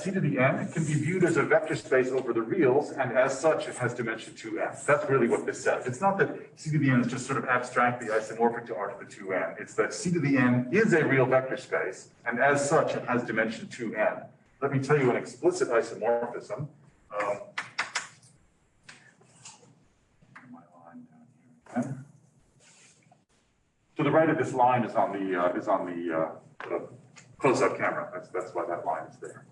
c to the n can be viewed as a vector space over the reals, and as such, it has dimension 2n. That's really what this says. It's not that c to the n is just sort of abstractly isomorphic to r to the 2n. It's that c to the n is a real vector space, and as such, it has dimension 2n. Let me tell you an explicit isomorphism. To the right of this line is on the close-up camera. That's why that line is there.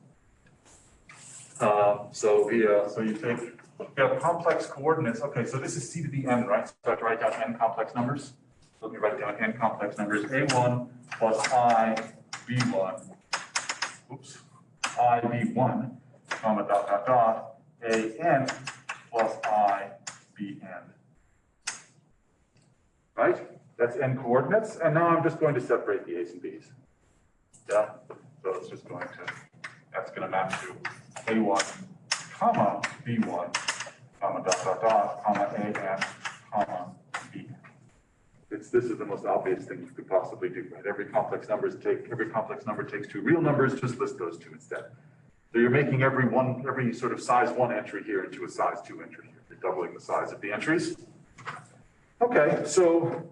So you take, you have complex coordinates. Okay, so this is c to the n, right? So I have to write down n complex numbers. So let me write down n complex numbers. A1 plus I B1. Oops. I B1, comma dot dot dot. AN plus I BN. Right? That's n coordinates. And now I'm just going to separate the a's and b's. Yeah. So it's just going to, that's going to map to A1, comma B1, comma dot dot dot, comma AN, comma BN. This is the most obvious thing you could possibly do, right? Every complex number takes two real numbers, just list those two instead. So you're making every sort of size 1 entry here into a size 2 entry here. You're doubling the size of the entries. Okay, so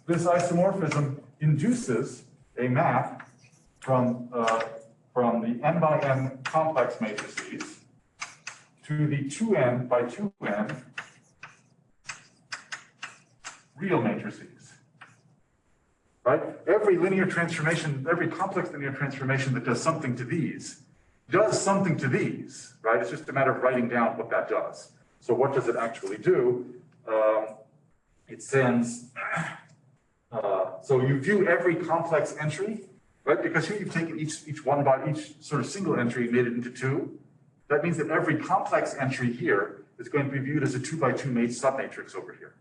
this isomorphism induces a map from the n by n complex matrices to the 2n by 2n real matrices. Right? Every linear transformation, every complex linear transformation that does something to these, right? It's just a matter of writing down what that does. So what does it actually do? It sends, so you view every complex entry, right? Because here you've taken each sort of single entry and made it into 2. That means that every complex entry here is going to be viewed as a 2 by 2 submatrix over here.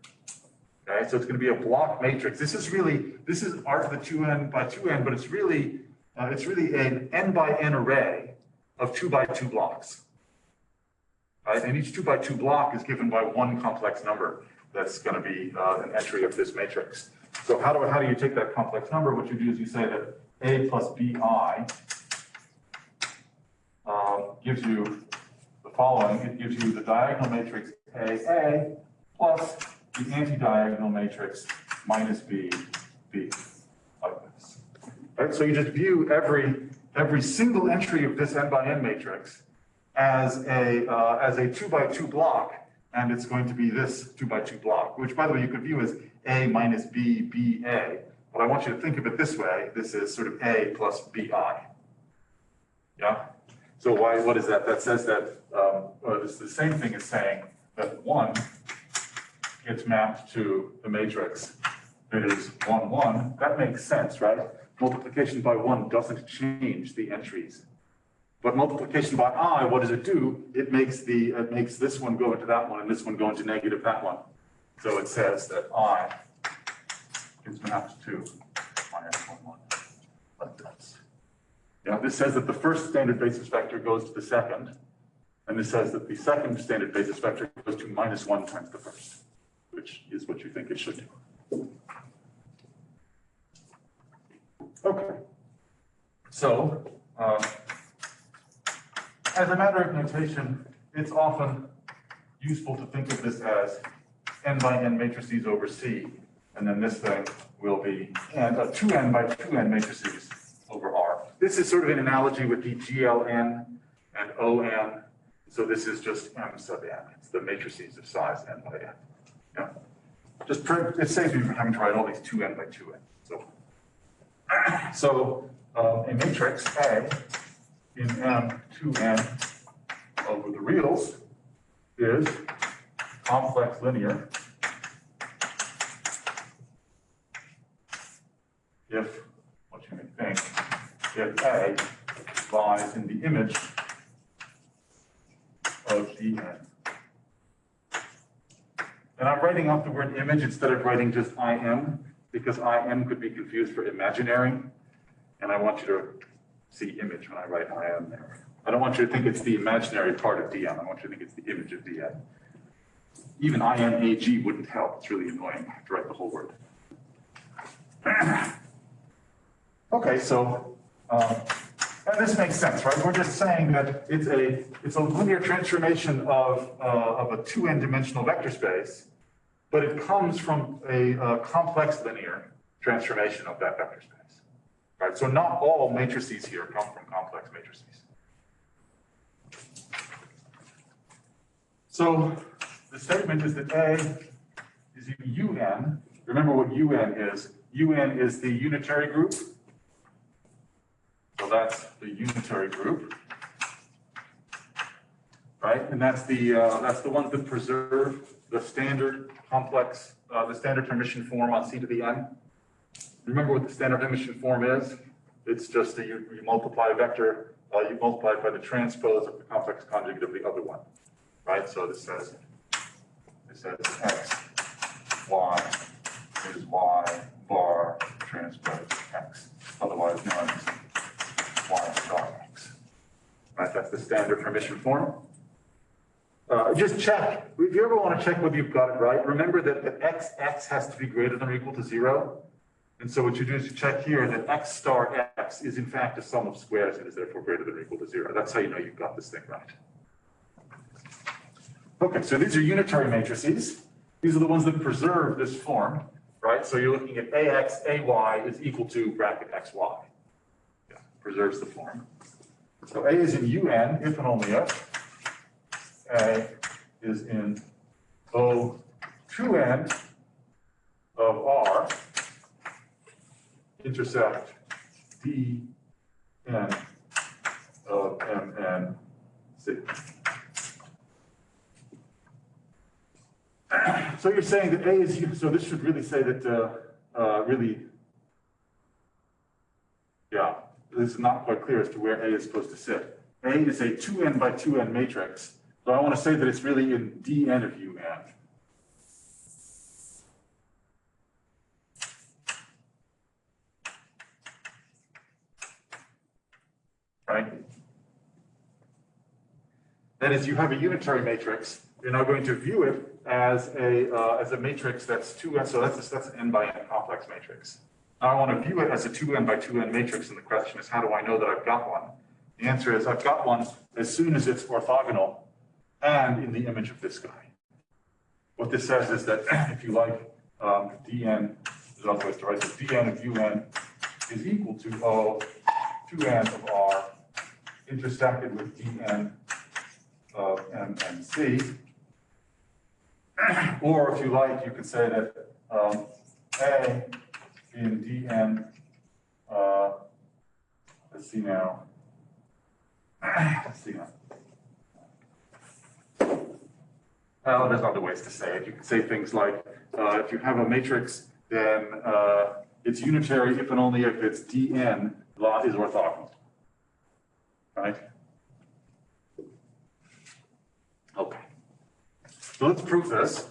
Okay, so it's going to be a block matrix. This is r to the 2n by 2n, but it's really an n by n array of 2 by 2 blocks. Right? And each 2 by 2 block is given by one complex number that's going to be an entry of this matrix. So how do you take that complex number? What you do is you say that A plus BI gives you the following. It gives you the diagonal matrix AA plus the anti-diagonal matrix minus B, like this. Right? So you just view every single entry of this n by n matrix as a 2 by 2 block, and it's going to be this 2 by 2 block, which, by the way, you could view as A minus B, BA. But I want you to think of it this way. This is sort of A plus BI. Yeah? So what is that? That says that, it's the same thing as saying that 1 gets mapped to the matrix that is 1, 1. That makes sense, right? Multiplication by 1 doesn't change the entries. But multiplication by I, what does it do? It makes this one go into that one and this one go into negative that one. So it says that I is mapped to minus 1, 1, like this. Yeah, this says that the first standard basis vector goes to the second, and this says that the second standard basis vector goes to minus 1 times the first, which is what you think it should do. Okay. So, as a matter of notation, it's often useful to think of this as n by n matrices over C, and then this thing will be 2n by 2n matrices over R. This is sort of an analogy with the GLN and ON, so this is just M sub n. It's the matrices of size n by n. Yeah. It saves me from having to write all these 2n by 2n. So a matrix A in M 2n over the reals is complex linear if, what you may think, if A lies in the image of Dn. And I'm writing out the word image instead of writing just IM, because IM could be confused for imaginary, and I want you to see image when I write IM there. I don't want you to think it's the imaginary part of Dn. I want you to think it's the image of Dn. Even IMAG wouldn't help. It's really annoying to have to write the whole word. Okay, so And this makes sense, right? We're just saying that it's a linear transformation of a 2n dimensional vector space, but it comes from a complex linear transformation of that vector space, right? So not all matrices here come from complex matrices. So the statement is that A is in UN. Remember what UN is. UN is the unitary group. So that's the unitary group, right? And that's the ones that preserve the standard complex, the standard Hermitian form on C to the n. Remember what the standard Hermitian form is? It's just that you multiply a vector, you multiply it by the transpose of the complex conjugate of the other one, right? So this says x, y is y bar transpose x, otherwise known as y star x. Right, that's the standard Hermitian form. Just check. If you ever want to check whether you've got it right, remember that the x has to be greater than or equal to 0. And so what you do is you check here that x star x is in fact a sum of squares and is therefore greater than or equal to 0. That's how you know you've got this thing right. Okay, so these are unitary matrices. These are the ones that preserve this form, right? So you're looking at ax, ay is equal to bracket xy. Yeah, preserves the form. So A is in UN if and only if A is in O2n of R intersect Dn of MNC. So you're saying that A is, so this should really say that, this is not quite clear as to where A is supposed to sit. A is a 2n by 2n matrix, so I want to say that it's really in Dn of UN. Right? That is, you have a unitary matrix. You're now going to view it as a matrix that's 2n, so that's an n by n complex matrix. Now I want to view it as a 2n by 2n matrix, and the question is, how do I know that I've got one? The answer is, I've got one as soon as it's orthogonal and in the image of this guy. What this says is that, if you like, dn, there's other ways to write this, dn of un is equal to O 2n of R intersected with dn of M and C. Or if you like, you could say that A in dn, let's see now. Well, there's other ways to say it. You can say things like, if you have a matrix, then it's unitary if and only if its dn is orthogonal, right? Okay. So let's prove this.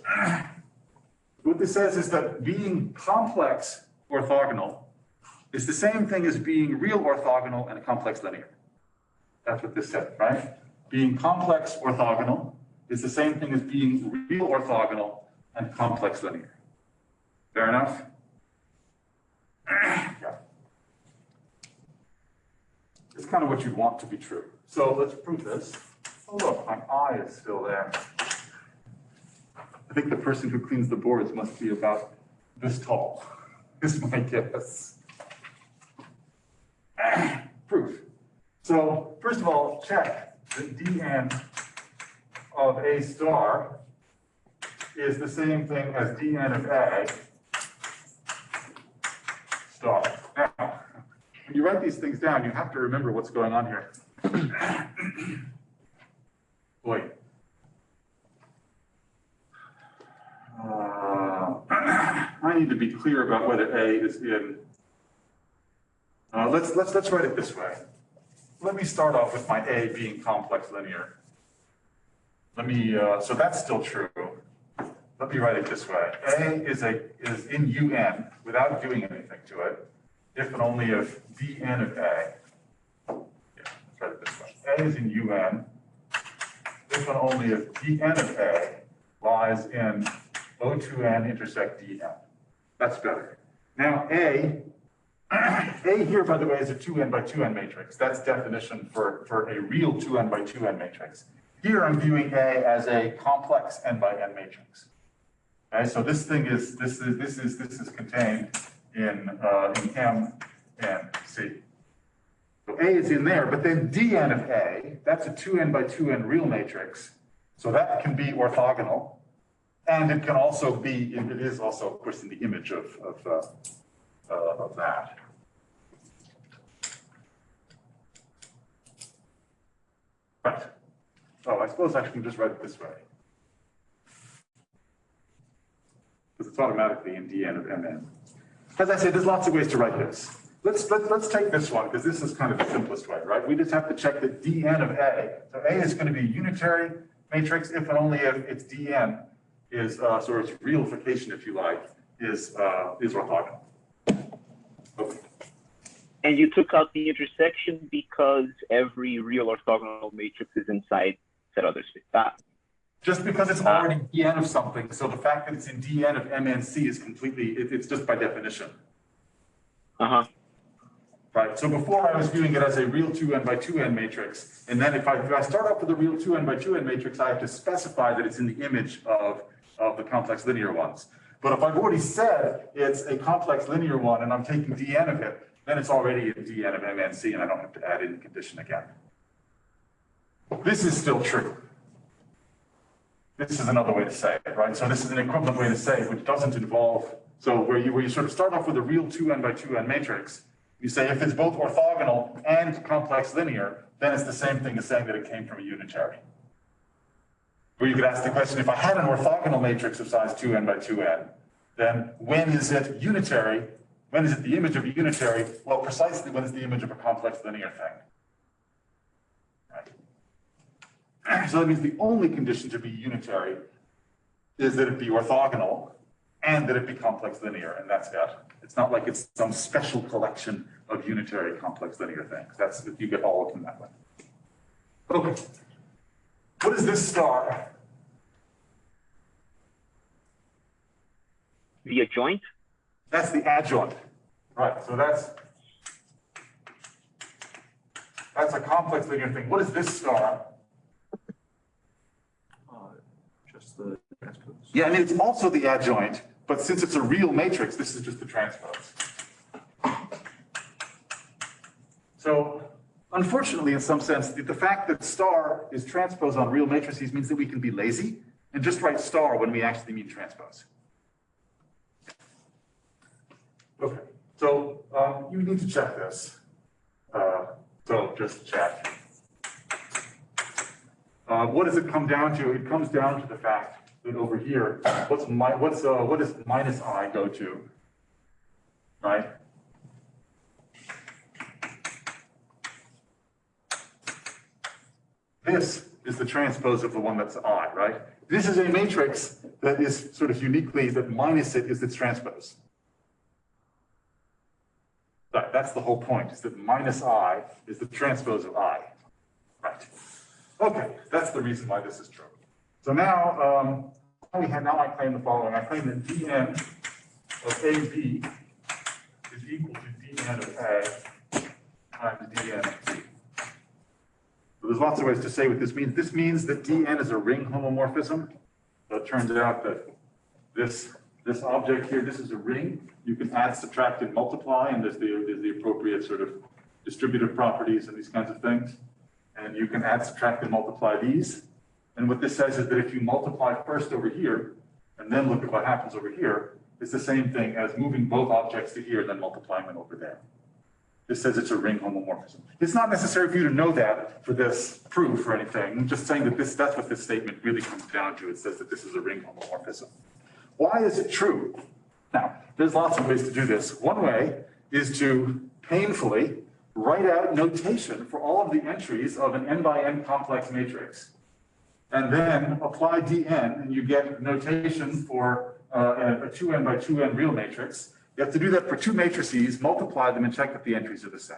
What this says is that being complex orthogonal is the same thing as being real orthogonal and a complex linear. That's what this said, right? Being complex orthogonal is the same thing as being real orthogonal and complex linear. Fair enough? Yeah. It's kind of what you'd want to be true. So let's prove this. Oh, look, my eye is still there. I think the person who cleans the boards must be about this tall, is my guess. Proof. So first of all, check that dn of A star is the same thing as dn of A star. Now, when you write these things down, you have to remember what's going on here. Boy. I need to be clear about whether A is in. Let's write it this way. Let me start off with my A being complex linear. So that's still true. Let me write it this way. A is in UN without doing anything to it, if and only if dn of A. Yeah, let's write it this way. A is in UN if and only if dn of A lies in O2n intersect dn. That's better. Now A A here, by the way, is a 2n by 2n matrix. That's definition for a real 2n by 2n matrix. Here I'm viewing A as a complex n by n matrix. Okay, so this is contained in M and C. So A is in there, but then Dn of A, that's a 2n by 2n real matrix. So that can be orthogonal, and it can also be, it is also, of course, in the image of that. Right. Oh, I suppose I can just write it this way, because it's automatically in Dn of Mn. As I said, there's lots of ways to write this. Let's take this one, because this is kind of the simplest way, right? We just have to check that Dn of A, so A is going to be a unitary matrix if and only if its Dn is, sort of its realification, if you like, is orthogonal. Okay. And you took out the intersection because every real orthogonal matrix is inside that other space. Just because it's already Dn of something, so the fact that it's in Dn of MNC is completely, it's just by definition. Uh-huh. Right, so before I was viewing it as a real 2n by 2n matrix, and then if I start off with a real 2n by 2n matrix, I have to specify that it's in the image of the complex linear ones. But if I've already said it's a complex linear one and I'm taking Dn of it, then it's already in Dn of MNC and I don't have to add in the condition again. This is still true. This is another way to say it, right? So this is an equivalent way to say it, which doesn't involve, so where you sort of start off with a real 2n by 2n matrix, you say if it's both orthogonal and complex linear, then it's the same thing as saying that it came from a unitary. Where you could ask the question, if I had an orthogonal matrix of size 2n by 2n, then when is it unitary? When is it the image of a unitary? Well, precisely when it's the image of a complex linear thing. Right? So that means the only condition to be unitary is that it be orthogonal and that it be complex linear, and that's it. It's not like it's some special collection of unitary complex linear things. That's, you get all of them that way. Okay. What is this star? The adjoint? That's the adjoint. Right, so that's a complex linear thing. What is this star? Just the transpose. Yeah, I mean, it's also the adjoint, but since it's a real matrix, this is just the transpose. So, unfortunately, in some sense, the fact that star is transpose on real matrices means that we can be lazy and just write star when we actually mean transpose. Okay, so you need to check this. So just check. What does it come down to? It comes down to the fact that over here, what does minus I go to? Right? This is the transpose of the one that's I, right? This is a matrix that is sort of uniquely, that minus it is its transpose. Right, that's the whole point, is that minus I is the transpose of I. Right. Okay, that's the reason why this is true. So now, now I claim the following. I claim that Dn of AB is equal to Dn of A times Dn of B. So there's lots of ways to say what this means. This means that Dn is a ring homomorphism. So it turns out that this object here, this is a ring. You can add, subtract, and multiply, and there's the appropriate sort of distributive properties and these kinds of things. And you can add, subtract, and multiply these. And what this says is that if you multiply first over here, and then look at what happens over here, it's the same thing as moving both objects to here and then multiplying them over there. This says it's a ring homomorphism. It's not necessary for you to know that for this proof or anything. I'm just saying that that's what this statement really comes down to. It says that this is a ring homomorphism. Why is it true? Now, there's lots of ways to do this. One way is to painfully write out notation for all of the entries of an n by n complex matrix, and then apply Dn, and you get notation for a 2n by 2n real matrix. You have to do that for two matrices, multiply them, and check that the entries are the same.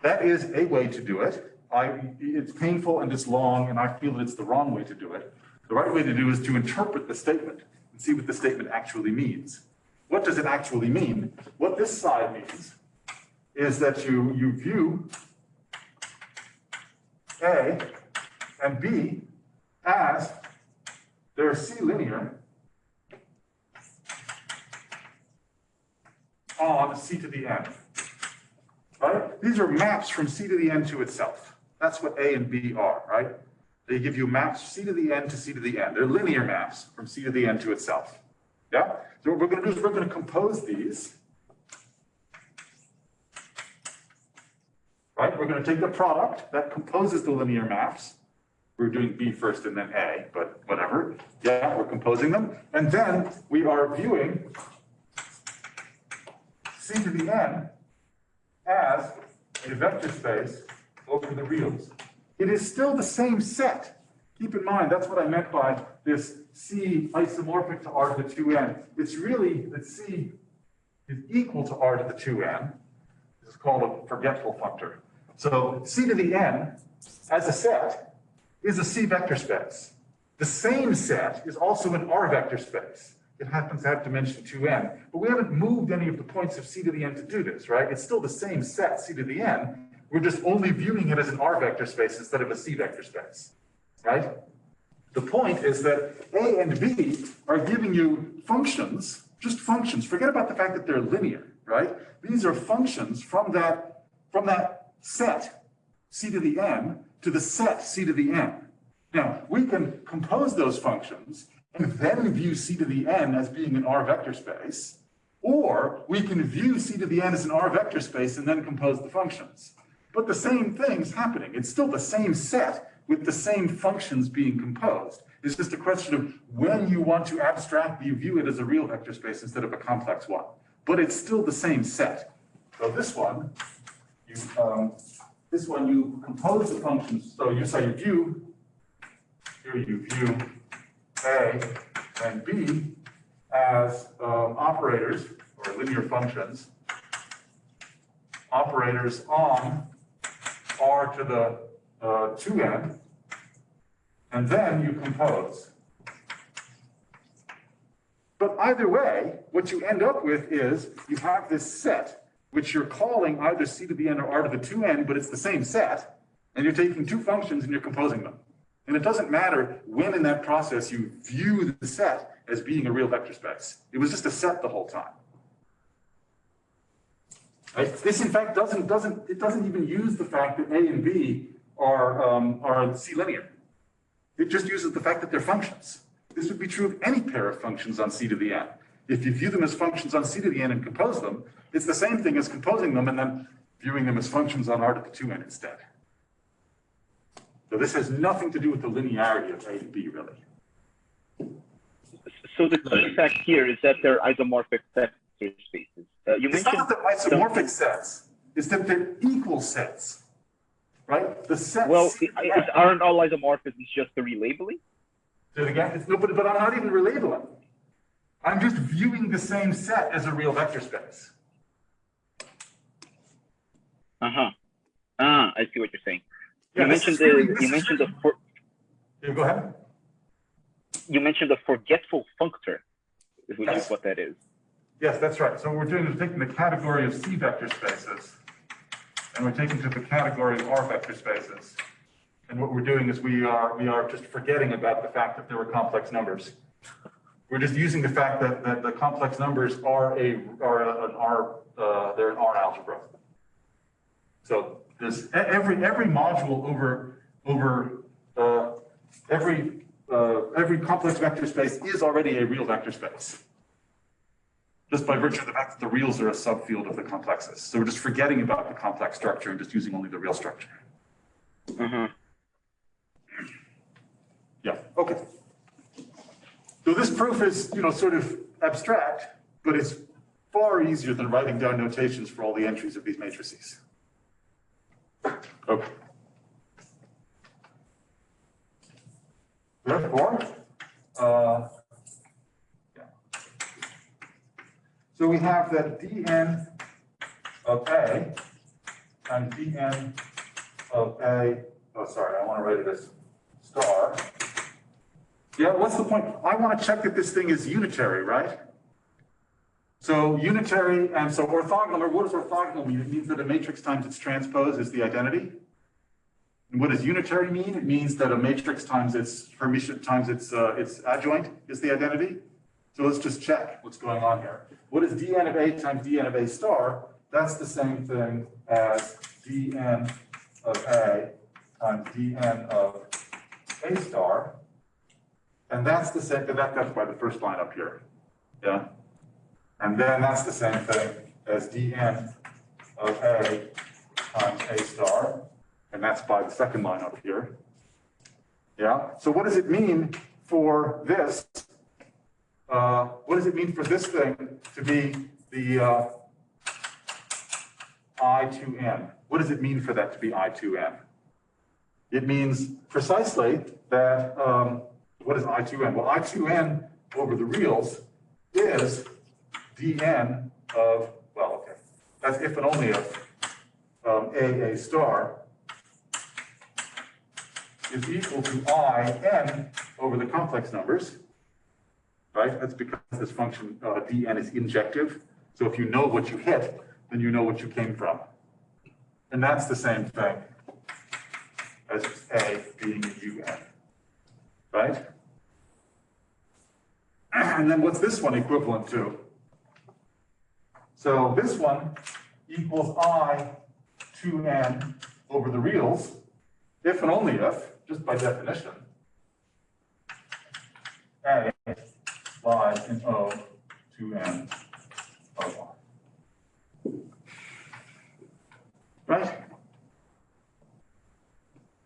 That is a way to do it. It's painful and it's long, and I feel that it's the wrong way to do it. The right way to do is to interpret the statement and see what the statement actually means. what does it actually mean? What this side means is that you view A and B as they're C-linear on C to the n, right? These are maps from C to the n to itself. That's what A and B are, right? They give you maps C to the n to C to the n. They're linear maps from C to the n to itself. Yeah? So what we're going to do is we're going to compose these. Right? We're going to take the product that composes the linear maps. We're doing B first and then A, but whatever. Yeah, we're composing them. And then we are viewing C to the n as a vector space over the reals. It is still the same set. Keep in mind, that's what I meant by this C isomorphic to R to the 2n. It's really that C is equal to R to the 2n. This is called a forgetful functor. So C to the n as a set is a C vector space. The same set is also an R vector space. It happens to have dimension 2n, but we haven't moved any of the points of C to the n to do this, right? It's still the same set, C to the n. We're just only viewing it as an R vector space instead of a C vector space, right? The point is that A and B are giving you functions, just functions. Forget about the fact that they're linear, right? These are functions from that set, C to the n, to the set C to the n. Now, we can compose those functions and then view C to the n as being an R vector space, or we can view C to the n as an R vector space and then compose the functions. But the same thing's happening. It's still the same set with the same functions being composed. It's just a question of when you want to abstractly view it as a real vector space instead of a complex one. But it's still the same set. So this one, you compose the functions. So you say you view A and B as operators or linear functions, operators on R to the 2n, and then you compose. But either way, what you end up with is you have this set, which you're calling either C to the n or R to the 2n, but it's the same set, and you're taking two functions and you're composing them. And it doesn't matter when in that process you view the set as being a real vector space. It was just a set the whole time. Right? This, in fact, doesn't even use the fact that A and B are C-linear. It just uses the fact that they're functions. This would be true of any pair of functions on C to the n. If you view them as functions on C to the n and compose them, it's the same thing as composing them and then viewing them as functions on R to the 2n instead. So this has nothing to do with the linearity of A and B, really. So the key fact here is that they're isomorphic vector spaces. It's not that they're isomorphic sets. It's that they're equal sets, right? The sets. Well, aren't all isomorphic? It's just the relabeling. Do it again. But I'm not even relabeling. I'm just viewing the same set as a real vector space. I see what you're saying. Yeah, you mentioned go ahead. You mentioned the forgetful functor, which is what that is. Yes, that's right. So what we're doing is taking the category of C vector spaces, and we're taking to the category of R vector spaces. And what we're doing is we are just forgetting about the fact that there were complex numbers. We're just using the fact that the complex numbers are an R algebra. So there's every module over every complex vector space is already a real vector space, just by virtue of the fact that the reals are a subfield of the complexes. So we're just forgetting about the complex structure and just using only the real structure. Yeah, okay. So this proof is, sort of abstract, but it's far easier than writing down notations for all the entries of these matrices. Okay. Therefore, so we have that dn of A and dn of A, oh, sorry, I want to write it as star. Yeah, what's the point? I want to check that this thing is unitary, right? So unitary, and so orthogonal, what does orthogonal mean? It means that a matrix times its transpose is the identity. And what does unitary mean? It means that a matrix times its Hermitian times its adjoint is the identity. So let's just check what's going on here. What is dn of A times dn of A star? That's the same thing as dn of A times dn of A star. And that's the same, that's by the first line up here. Yeah. And then that's the same thing as dn of A times A star. And that's by the second line up here. Yeah. So what does it mean for this? What does it mean for this thing to be the I2n? What does it mean for that to be I2n? It means precisely that, what is I2n? Well, I2n over the reals is dn of, well, okay, that's if and only if A star is equal to in over the complex numbers, right? That's because this function dn is injective. So if you know what you hit, then you know what you came from. And that's the same thing as A being a un, right? And then what's this one equivalent to? So this one equals I2n over the reals, if and only if, just by definition, A lies in O2n of I. Right?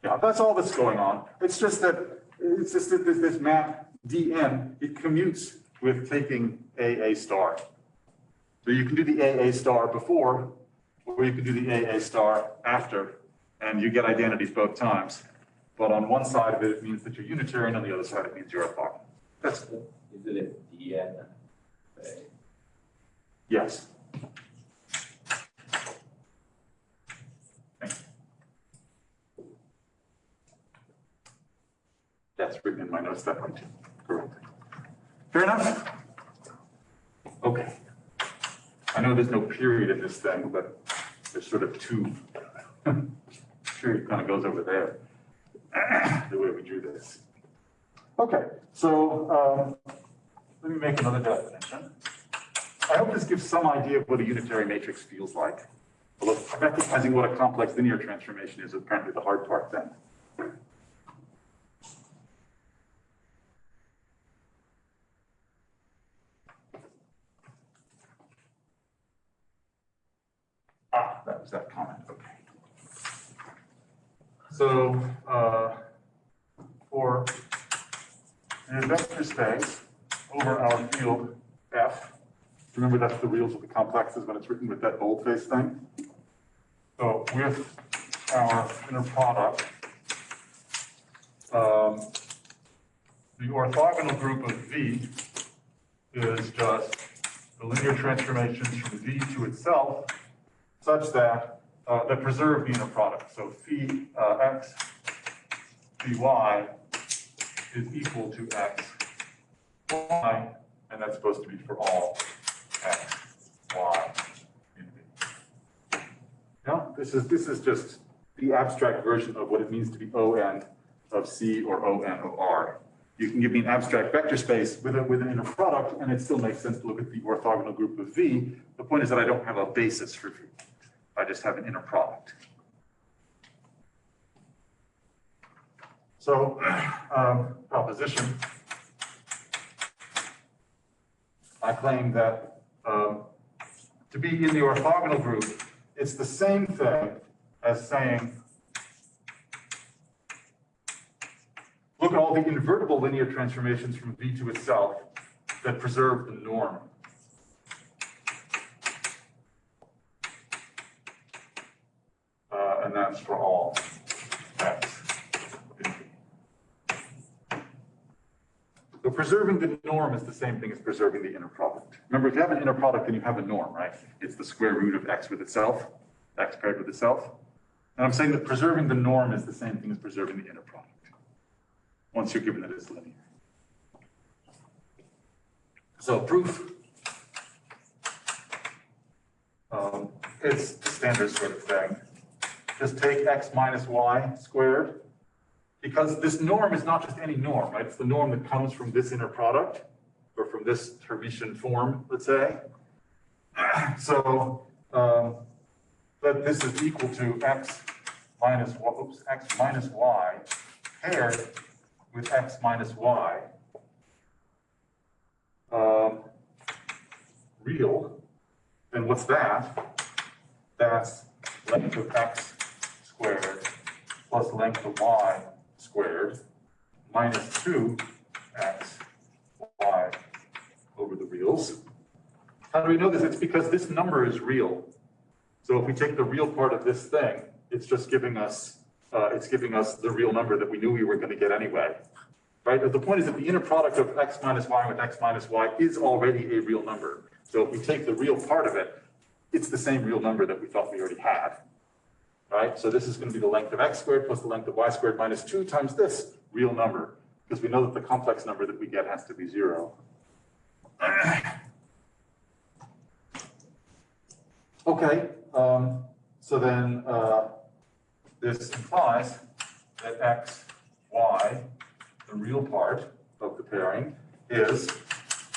Yeah, that's all that's going on. It's just that this map dn, it commutes with taking A star. So you can do the A star before, or you can do the A star after, and you get identities both times. But on one side of it, it means that you're unitary, and on the other side, it means you're orthogonal. That's Isn't it dn? yes. Thank you. That's written in my notes that way too. Correct. Fair enough? Okay. I know there's no period in this thing, but there's sort of two. Period kind of goes over there, the way we drew this. Okay, so let me make another definition. I hope this gives some idea of what a unitary matrix feels like. Although recognizing what a complex linear transformation is apparently the hard part then. That was that comment, okay. So for a vector space over our field F, remember that's the reals of the complexes when it's written with that boldface thing. So with our inner product, the orthogonal group of V is just the linear transformations from V to itself such that that preserve the inner product. So phi x phi is equal to x y, and that's supposed to be for all x y in V. Yeah, this is just the abstract version of what it means to be On of C or On of R. You can give me an abstract vector space with an inner product, and it still makes sense to look at the orthogonal group of V. The point is that I don't have a basis for V. I just have an inner product. So, proposition, I claim that to be in the orthogonal group, it's the same thing as saying, look at all the invertible linear transformations from V to itself that preserve the norm. And that's for all x in V. So preserving the norm is the same thing as preserving the inner product. Remember, if you have an inner product, then you have a norm, right? It's the square root of x with itself, x paired with itself. And I'm saying that preserving the norm is the same thing as preserving the inner product, once you're given that it's linear. So proof It's the standard sort of thing. Just take x minus y squared, because this norm is not just any norm, right? It's the norm that comes from this inner product, or from this Hermitian form, let's say. So that this is equal to x minus y paired with x minus y, real. And what's that? That's length of x squared plus length of y squared minus 2x y over the reals. How do we know this? It's because this number is real. So if we take the real part of this thing, it's just giving us the real number that we knew we were going to get anyway. Right? But the point is that the inner product of x minus y with x minus y is already a real number. So if we take the real part of it, it's the same real number that we thought we already had. Right? So this is going to be the length of x squared plus the length of y squared minus 2 times this real number, because we know that the complex number that we get has to be 0. Okay, so then this implies that x, y, the real part of the pairing is,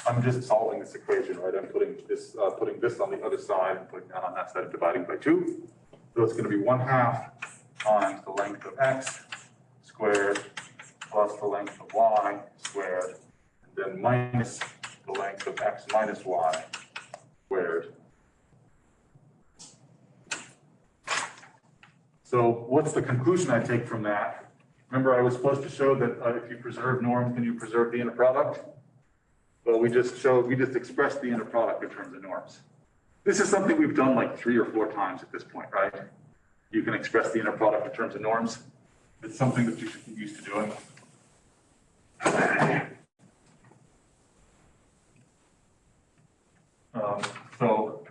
I'm just solving this equation, right? I'm putting this on the other side and putting that on that side and dividing by 2. So it's going to be 1/2 times the length of x squared plus the length of y squared, and then minus the length of x minus y squared. So what's the conclusion I take from that? Remember, I was supposed to show that if you preserve norms, then you preserve the inner product? Well, we just expressed the inner product in terms of norms. This is something we've done like 3 or 4 times at this point, right? You can express the inner product in terms of norms. It's something that you should get used to doing. So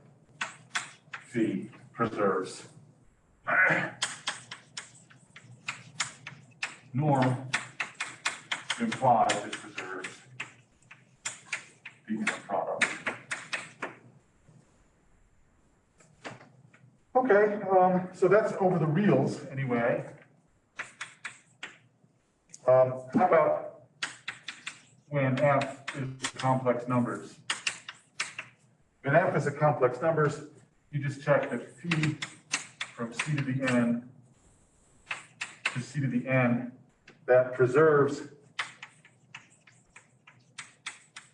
phi preserves norm implies it preserves the inner product. Okay, so that's over the reals anyway. How about when f is complex numbers? When f is a complex numbers, you just check that phi from c to the n to c to the n, that preserves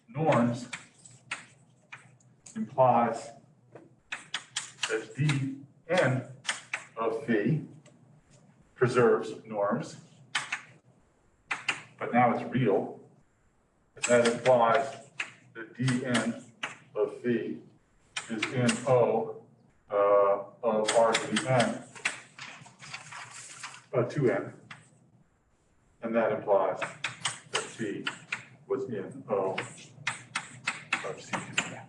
norms implies that dn of phi preserves norms, but now it's real, and that implies that dn of phi is in O of r to the n, 2n, and that implies that phi was in O of c to the n.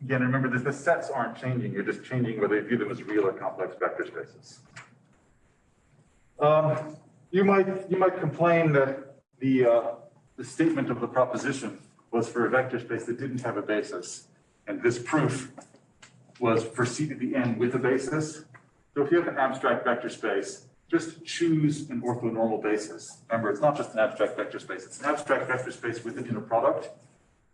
Again, remember that the sets aren't changing, you're just changing whether you view them as real or complex vector spaces. You might complain that the statement of the proposition was for a vector space that didn't have a basis, and this proof was for c to the n with a basis. So if you have an abstract vector space, just choose an orthonormal basis. Remember, it's not just an abstract vector space, it's an abstract vector space with an inner product.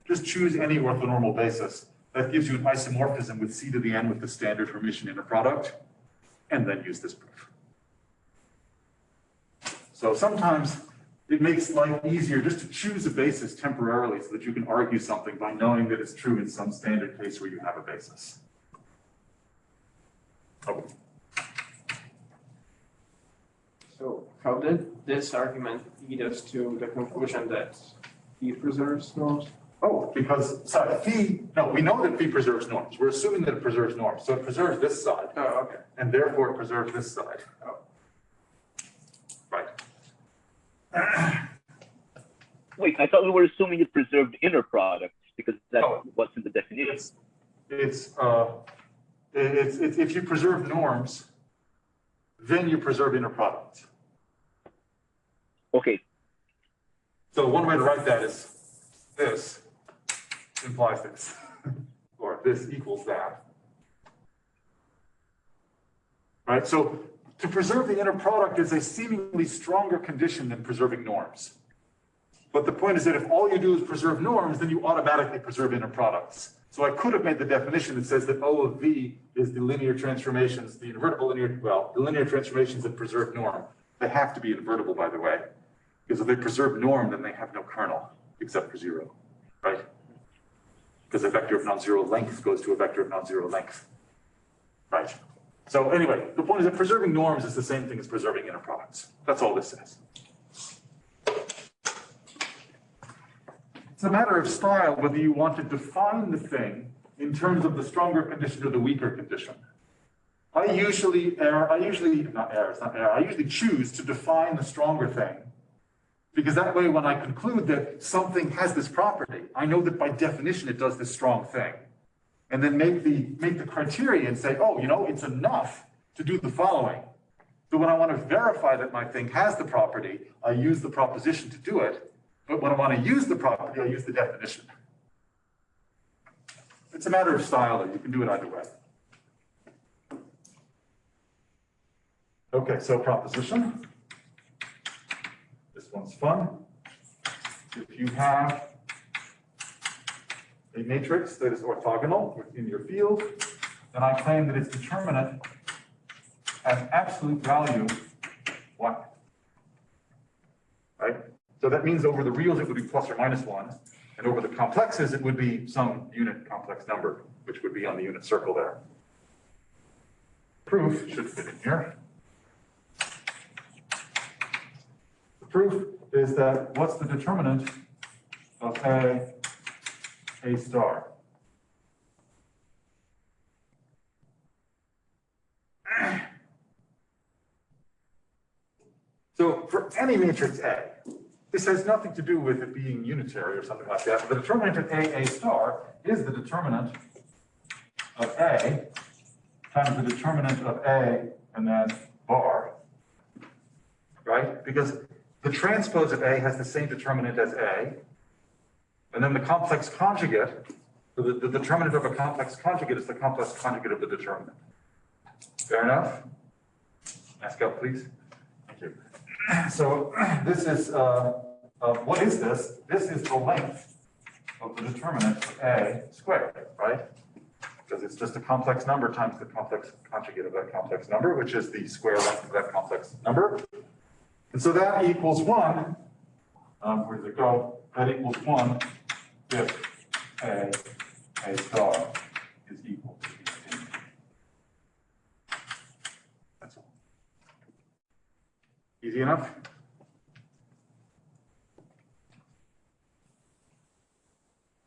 Just choose any orthonormal basis. That gives you an isomorphism with c to the n with the standard Hermitian inner product, and then use this proof. So sometimes it makes life easier just to choose a basis temporarily so that you can argue something by knowing that it's true in some standard case where you have a basis. Oh. So how did this argument lead us to the conclusion that phi preserves norms? Oh, because, sorry, phi, no, we know that phi preserves norms. We're assuming that it preserves norms. So it preserves this side. Oh, okay. And therefore it preserves this side. Oh. Right. Wait, I thought we were assuming it preserved inner products because that's what's in the definition. It's if you preserve norms, then you preserve inner products. Okay. So one way to write that is this. implies this, or this equals that. Right, so to preserve the inner product is a seemingly stronger condition than preserving norms. But the point is that if all you do is preserve norms, then you automatically preserve inner products. So I could have made the definition that says that O of V is the linear transformations, the invertible linear, well, the linear transformations that preserve norm. They have to be invertible, by the way, because if they preserve norm, then they have no kernel except for 0, right? Because a vector of non-zero length goes to a vector of non-zero length, right? So anyway, the point is that preserving norms is the same thing as preserving inner products. That's all this says. It's a matter of style whether you want to define the thing in terms of the stronger condition or the weaker condition. I usually choose to define the stronger thing, because that way when I conclude that something has this property, I know that by definition it does this strong thing. And then make the criteria and say, oh, you know, it's enough to do the following. So when I want to verify that my thing has the property, I use the proposition to do it. But when I want to use the property, I use the definition. It's a matter of style, though. You can do it either way. Okay, so proposition. This one's fun. If you have a matrix that is orthogonal within your field, then I claim that its determinant has absolute value 1. Right? So that means over the reals it would be plus or minus 1, and over the complexes it would be some unit complex number, which would be on the unit circle there. Proof should fit in here. The proof is that what's the determinant of A star? So for any matrix A, this has nothing to do with it being unitary or something like that. But the determinant of A star is the determinant of A times the determinant of A and then bar, right? Because the transpose of A has the same determinant as A, and then the complex conjugate, the determinant of a complex conjugate is the complex conjugate of the determinant. Fair enough? Ask out, please. Thank you. So this is, what is this? This is the length of the determinant of A squared, right? Because it's just a complex number times the complex conjugate of that complex number, which is the square length of that complex number. And so that equals 1. Where does it go? That equals 1 if A star is equal to B. That's all. Easy enough?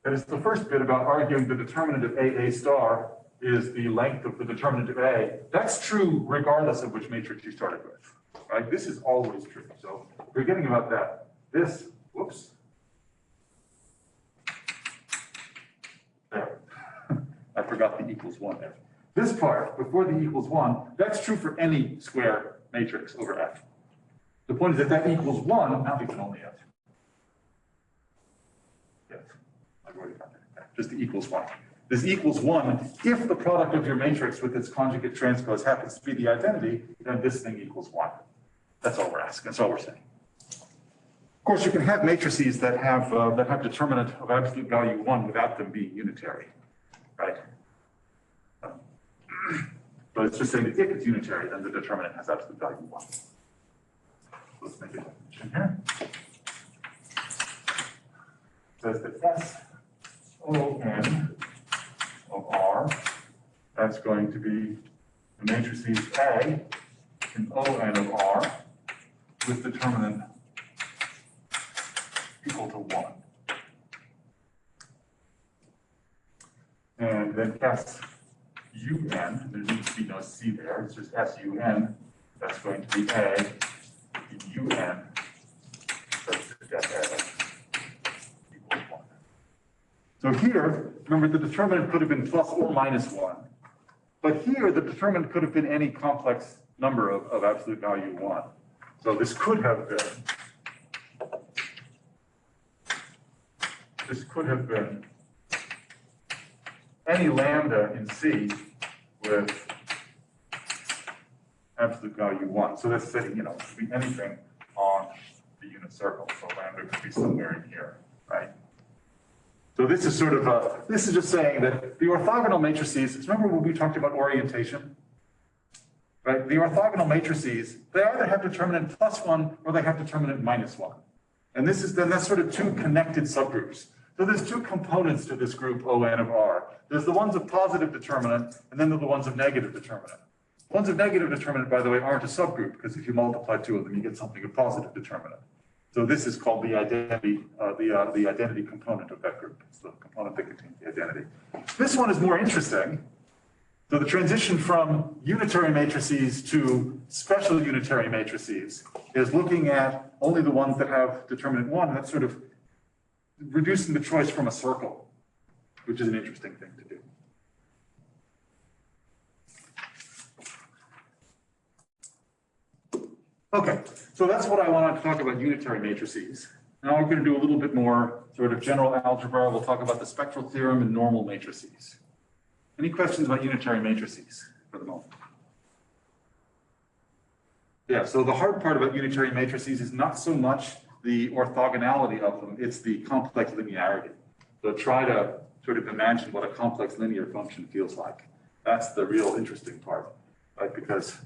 That is the first bit about arguing the determinant of A star is the length of the determinant of A. That's true regardless of which matrix you started with, right? This is always true. So forgetting about that, this, whoops. There. I forgot the equals 1 there. This part, before the equals 1, that's true for any square matrix over F. The point is that that equals 1, not even only F. Yes, I've already got that. Just the equals 1. This equals 1. If the product of your matrix with its conjugate transpose happens to be the identity, then this thing equals 1. That's all we're asking. That's all we're saying. Of course, you can have matrices that have determinant of absolute value 1 without them being unitary, right? But it's just saying that if it's unitary, then the determinant has absolute value 1. Let's make a definition here. It says that S-O-N of R, that's going to be the matrices A in O-N of R with determinant equal to 1. And then S-U-N, there needs to be no C there, it's just S-U-N, that's going to be A in U-N, such that A equals 1. So here, remember the determinant could have been plus or minus 1. But here, the determinant could have been any complex number of absolute value 1. So this could have been any lambda in C with absolute value 1. So that's saying, it could be anything on the unit circle. So lambda could be somewhere in here, right? So this is sort of, this is just saying that the orthogonal matrices, remember when we talked about orientation? Right? The orthogonal matrices, they either have determinant +1 or they have determinant -1. And that's sort of two connected subgroups. So there's two components to this group ON of R. There's the ones of positive determinant, and then there's the ones of negative determinant. Ones of negative determinant, by the way, aren't a subgroup, because if you multiply two of them, you get something of positive determinant. So this is called the identity, the identity component of that group. It's the component that contains the identity. This one is more interesting. So the transition from unitary matrices to special unitary matrices is looking at only the ones that have determinant 1. That's sort of reducing the choice from a circle, which is an interesting thing to do. Okay, so that's what I wanted to talk about unitary matrices. Now we're going to do a little bit more sort of general algebra. We'll talk about the spectral theorem and normal matrices. Any questions about unitary matrices for the moment? Yeah, so the hard part about unitary matrices is not so much the orthogonality of them, it's the complex linearity. So try to sort of imagine what a complex linear function feels like. That's the real interesting part, right? Because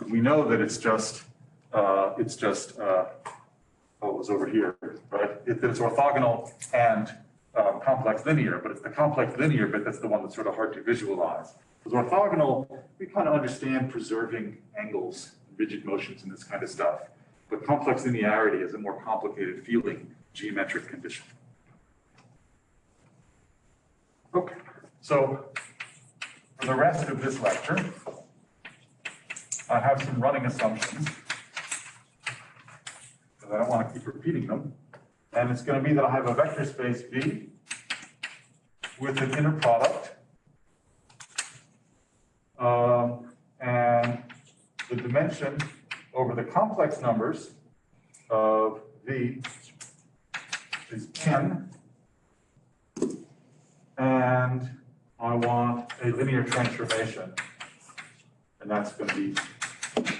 we know that it's just oh, it was over here, right? That it's orthogonal and complex linear, but it's the complex linear bit that's the one that's sort of hard to visualize. Because orthogonal, we kind of understand preserving angles, rigid motions, and this kind of stuff. But complex linearity is a more complicated feeling geometric condition. Okay, so for the rest of this lecture, I have some running assumptions, because I don't want to keep repeating them. And it's going to be that I have a vector space V with an inner product. And the dimension over the complex numbers of V is n. And I want a linear transformation. And that's going to be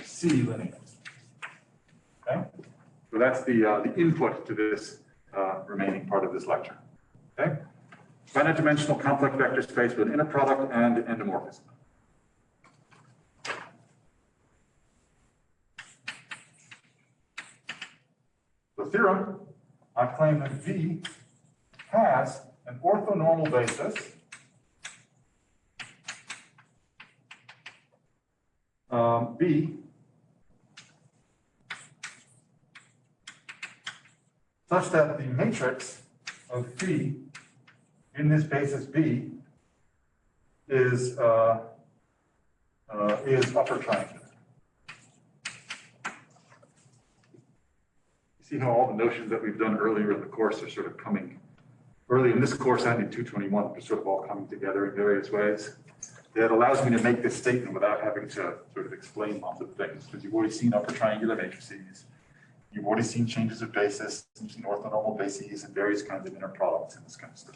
C linear. Okay? So that's the input to this remaining part of this lecture. Okay? Finite dimensional complex vector space with an inner product and endomorphism. The theorem, I claim that V has an orthonormal basis B such that the matrix of phi in this basis B is upper triangular. You see how all the notions that we've done earlier in the course are sort of coming, early in this course and in 221, they're sort of all coming together in various ways. It allows me to make this statement without having to sort of explain lots of things, because you've already seen upper triangular matrices. You've already seen changes of basis, you've seen orthonormal bases and various kinds of inner products and this kind of stuff.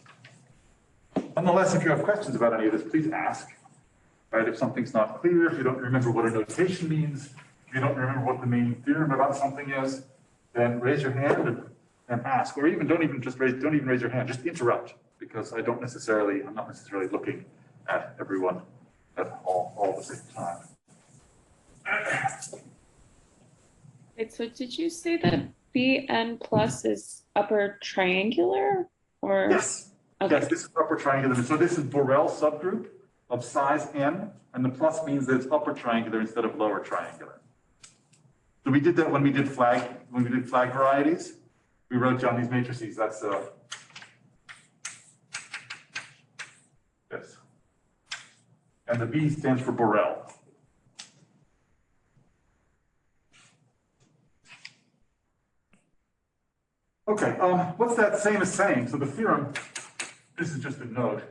Nonetheless, if you have questions about any of this, please ask. Right? If something's not clear, if you don't remember what a notation means, if you don't remember what the main theorem about something is, then raise your hand and ask, or even don't even raise your hand, just interrupt, because I'm not necessarily looking at everyone at all the same time. Wait, so did you say that Bn plus is upper triangular, or? Yes. Okay. Yes, this is upper triangular. So this is Borel subgroup of size n, and the plus means that it's upper triangular instead of lower triangular. So we did that when we did flag varieties. We wrote down these matrices. That's this. And the B stands for Borel. Okay, what's that same as saying? So the theorem, this is just a note,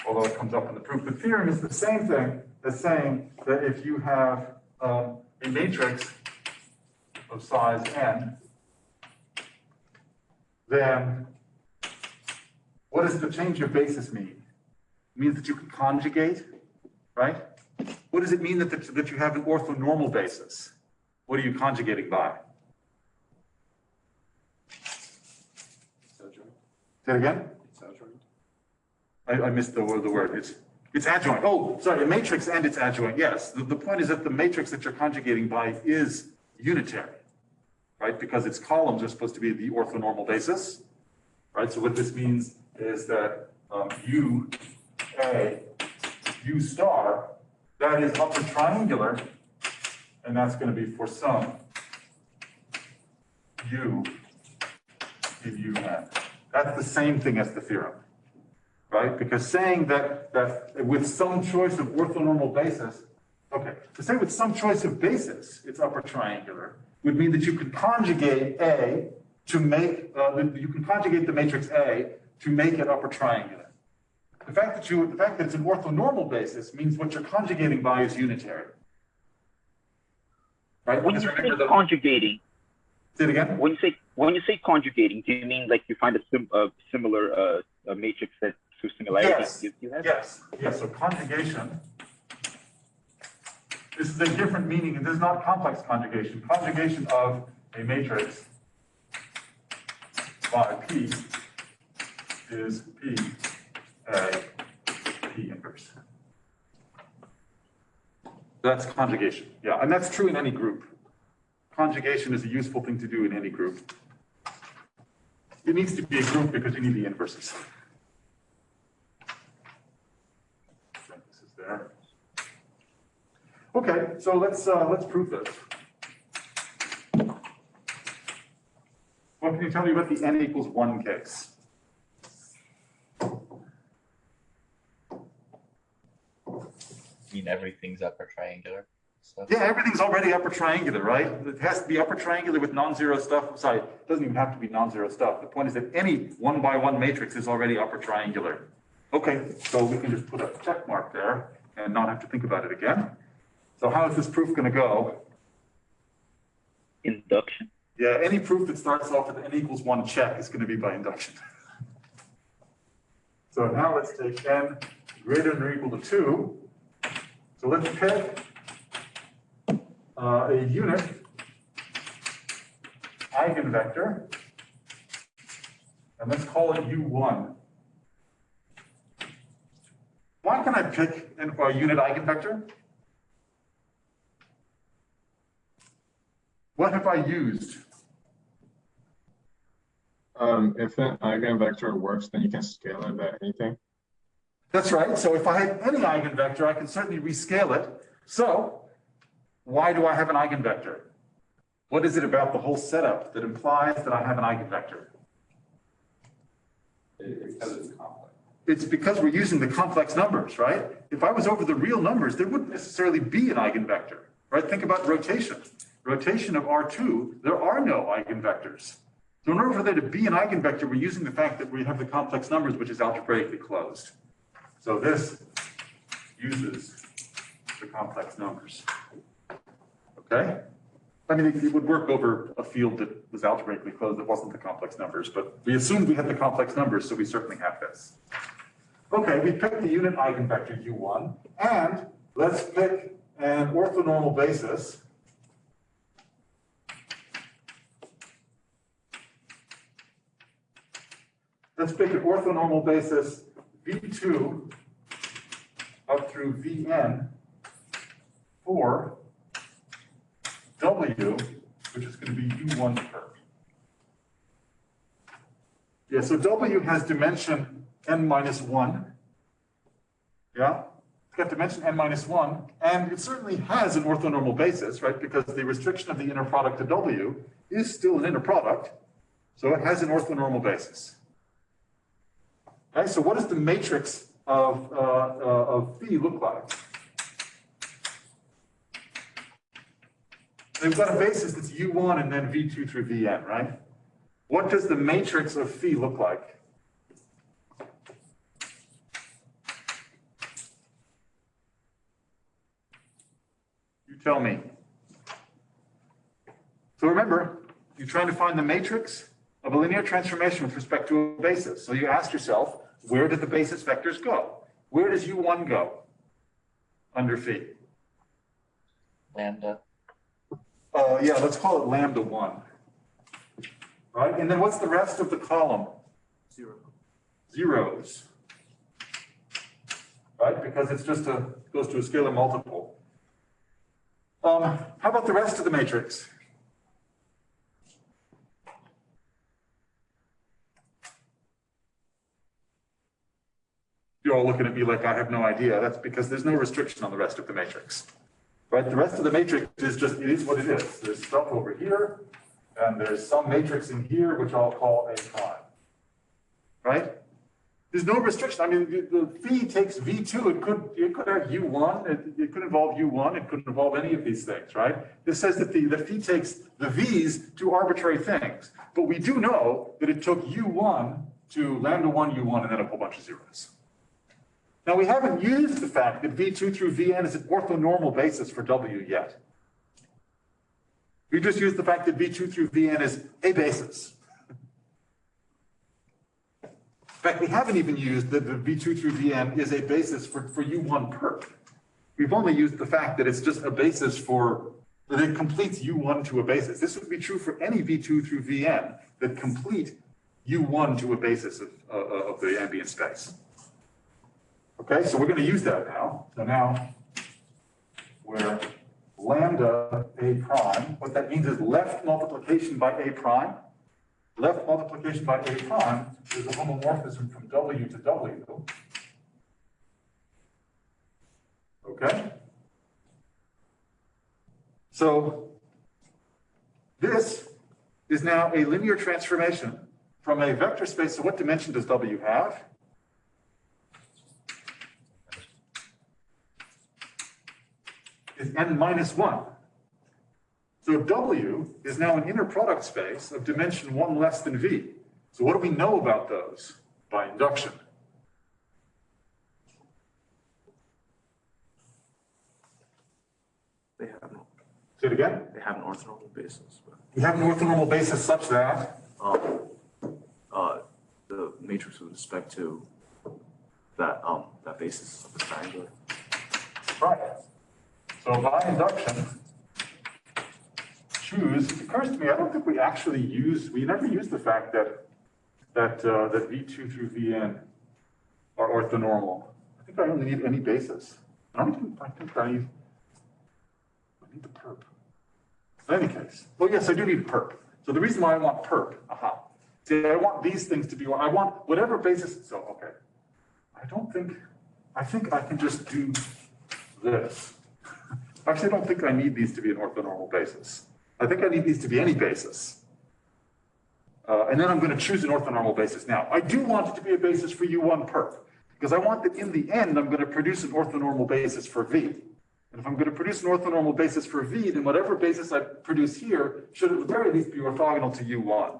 although it comes up in the proof. The theorem is the same thing as saying that if you have a matrix of size n, then what does the change of basis mean? means that you can conjugate, right? What does it mean that you have an orthonormal basis? What are you conjugating by? Say it again? It's adjoint. I missed the word. It's adjoint. Oh, sorry, a matrix and its adjoint. Yes, the point is that the matrix that you're conjugating by is unitary, right? Because its columns are supposed to be the orthonormal basis, right? So what this means is that U, A, U star, that is upper triangular, and that's going to be for some U in UN. That's the same thing as the theorem, right? Because saying that with some choice of orthonormal basis, okay, to say with some choice of basis, it's upper triangular, would mean that you could conjugate A to make, you can conjugate the matrix A to make it upper triangular. The fact that it's an orthonormal basis means what you're conjugating by is unitary. Right? When you say conjugating, say it again? when you say conjugating, do you mean like you find a similar matrix that through similarity you have? Yes. So conjugation. This is a different meaning, and this is not complex conjugation. Conjugation of a matrix by P is P A P inverse. That's conjugation. Yeah, and that's true in any group. Conjugation is a useful thing to do in any group. It needs to be a group because you need the inverses. This is there. Okay, so let's prove this. What can you tell me about the n equals 1 case? I mean, everything's upper triangular. So. Yeah, everything's already upper triangular, right? It has to be upper triangular with non-zero stuff. Sorry, it doesn't even have to be non-zero stuff. The point is that any 1 by 1 matrix is already upper triangular. Okay, so we can just put a check mark there and not have to think about it again. So how is this proof going to go? Induction. Yeah, any proof that starts off with n equals 1 check is going to be by induction. So now let's take n greater than or equal to 2. So let's pick a unit eigenvector, and let's call it U1. Why can I pick a unit eigenvector? What have I used? If an eigenvector works, then you can scale it by anything. That's right. So if I have any eigenvector, I can certainly rescale it. So why do I have an eigenvector? What is it about the whole setup that implies that I have an eigenvector? It's because it's complex. It's because we're using the complex numbers, right? If I was over the real numbers, there wouldn't necessarily be an eigenvector, right? Think about rotation. Rotation of R2, there are no eigenvectors. So in order for there to be an eigenvector, we're using the fact that we have the complex numbers, which is algebraically closed. So this uses the complex numbers. Okay? I mean, it would work over a field that was algebraically closed that wasn't the complex numbers, but we assumed we had the complex numbers, so we certainly have this. Okay, we picked the unit eigenvector U1, and let's pick an orthonormal basis. Let's pick an orthonormal basis V2 up through Vn for W, which is going to be U1 curve. Yeah, so W has dimension n minus 1. Yeah, it's got dimension n minus 1, and it certainly has an orthonormal basis, right? Because the restriction of the inner product to W is still an inner product, so it has an orthonormal basis. Okay, so what does the matrix of phi look like? We've got a basis that's U1 and then V2 through Vn, right? What does the matrix of phi look like? You tell me. So remember, you're trying to find the matrix of a linear transformation with respect to a basis. So you ask yourself, where did the basis vectors go? where does U1 go under phi? Lambda. Yeah, let's call it lambda 1. Right, and then what's the rest of the column? 0. Zeros. Right, because it's just goes to a scalar multiple. How about the rest of the matrix? You're all looking at me like I have no idea. That's because there's no restriction on the rest of the matrix. Right, the rest of the matrix is just, it is what it is. There's stuff over here, and there's some matrix in here, which I'll call A prime. Right? There's no restriction. I mean, the phi takes V2. It could have U1. It could involve U1. It could involve any of these things, right? This says that the phi takes the V's to arbitrary things. But we do know that it took U1 to lambda 1, U1, and then a whole bunch of zeros. Now, we haven't used the fact that V2 through Vn is an orthonormal basis for W yet. We just used the fact that V2 through Vn is a basis. In fact, we haven't even used that the V2 through Vn is a basis for U1 perp. We've only used the fact that it's just a basis for, that it completes U1 to a basis. This would be true for any V2 through Vn that complete U1 to a basis of the ambient space. Okay, so we're going to use that now. So now, where lambda A prime, what that means is left multiplication by A prime. Left multiplication by A prime is a homomorphism from W to W. Okay? So this is now a linear transformation from a vector space. So what dimension does W have? Is n minus 1. So W is now an inner product space of dimension 1 less than V. So what do we know about those by induction? They have no, Say it again. they have an orthonormal basis, but We have an orthonormal basis such that the matrix with respect to that that basis of the triangle. right. So by induction, choose, it occurs to me, I don't think we actually we never use the fact that V2 through Vn are orthonormal. I think I only need any basis. I think I need the perp. In any case, well, yes, I do need a perp. So the reason why I want perp, see, I want these things to be, I want whatever basis, so, okay. I think I can just do this. Actually, I don't think I need these to be an orthonormal basis. I think I need these to be any basis. And then I'm going to choose an orthonormal basis. Now, I do want it to be a basis for U1 perp, because I want that in the end, I'm going to produce an orthonormal basis for V. And if I'm going to produce an orthonormal basis for V, then whatever basis I produce here should at the very least be orthogonal to U1.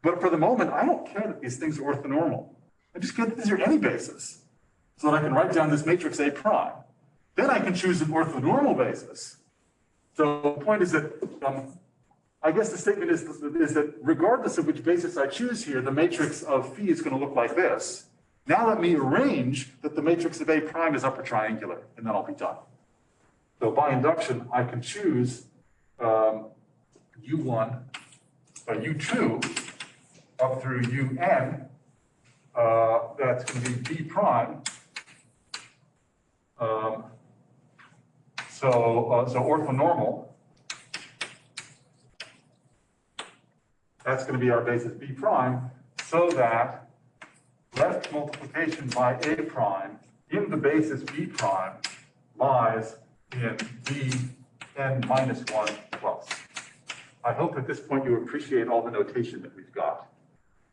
But for the moment, I don't care that these things are orthonormal. I just care that these are any basis. So that I can write down this matrix A prime. Then I can choose an orthonormal basis. So the point is that, I guess the statement is that regardless of which basis I choose here, the matrix of phi is going to look like this. Now let me arrange that the matrix of A prime is upper triangular, and then I'll be done. So by induction, I can choose U1, U2 up through UN. That's going to be B prime. So orthonormal, that's going to be our basis B prime, so that left multiplication by A prime in the basis B prime lies in B n minus 1 plus. I hope at this point you appreciate all the notation that we've got,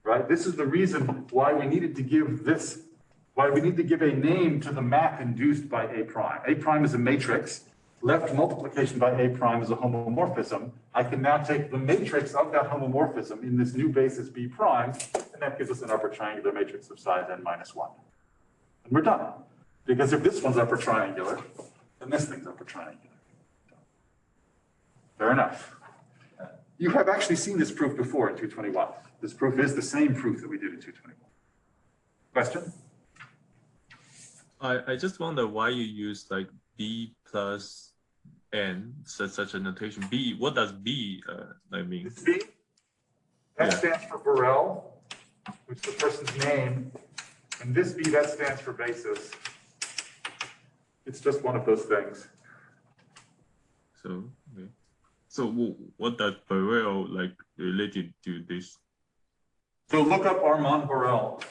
right? This is the reason why we needed to give this, why we need to give a name to the map induced by A prime. A prime is a matrix. Left multiplication by A prime is a homomorphism. I can now take the matrix of that homomorphism in this new basis B prime, and that gives us an upper triangular matrix of size n minus 1. And we're done. Because if this one's upper triangular, then this thing's upper triangular. Fair enough. You have actually seen this proof before in 221. This proof is the same proof that we did in 221. Question? I just wonder why you use like B plus N, such a notation. B, what does B mean? It's B. That Yeah. stands for Burrell, which is the person's name. And this B, that stands for basis. It's just one of those things. So, okay. So what does Burrell like related to this? So look up Armand Burrell.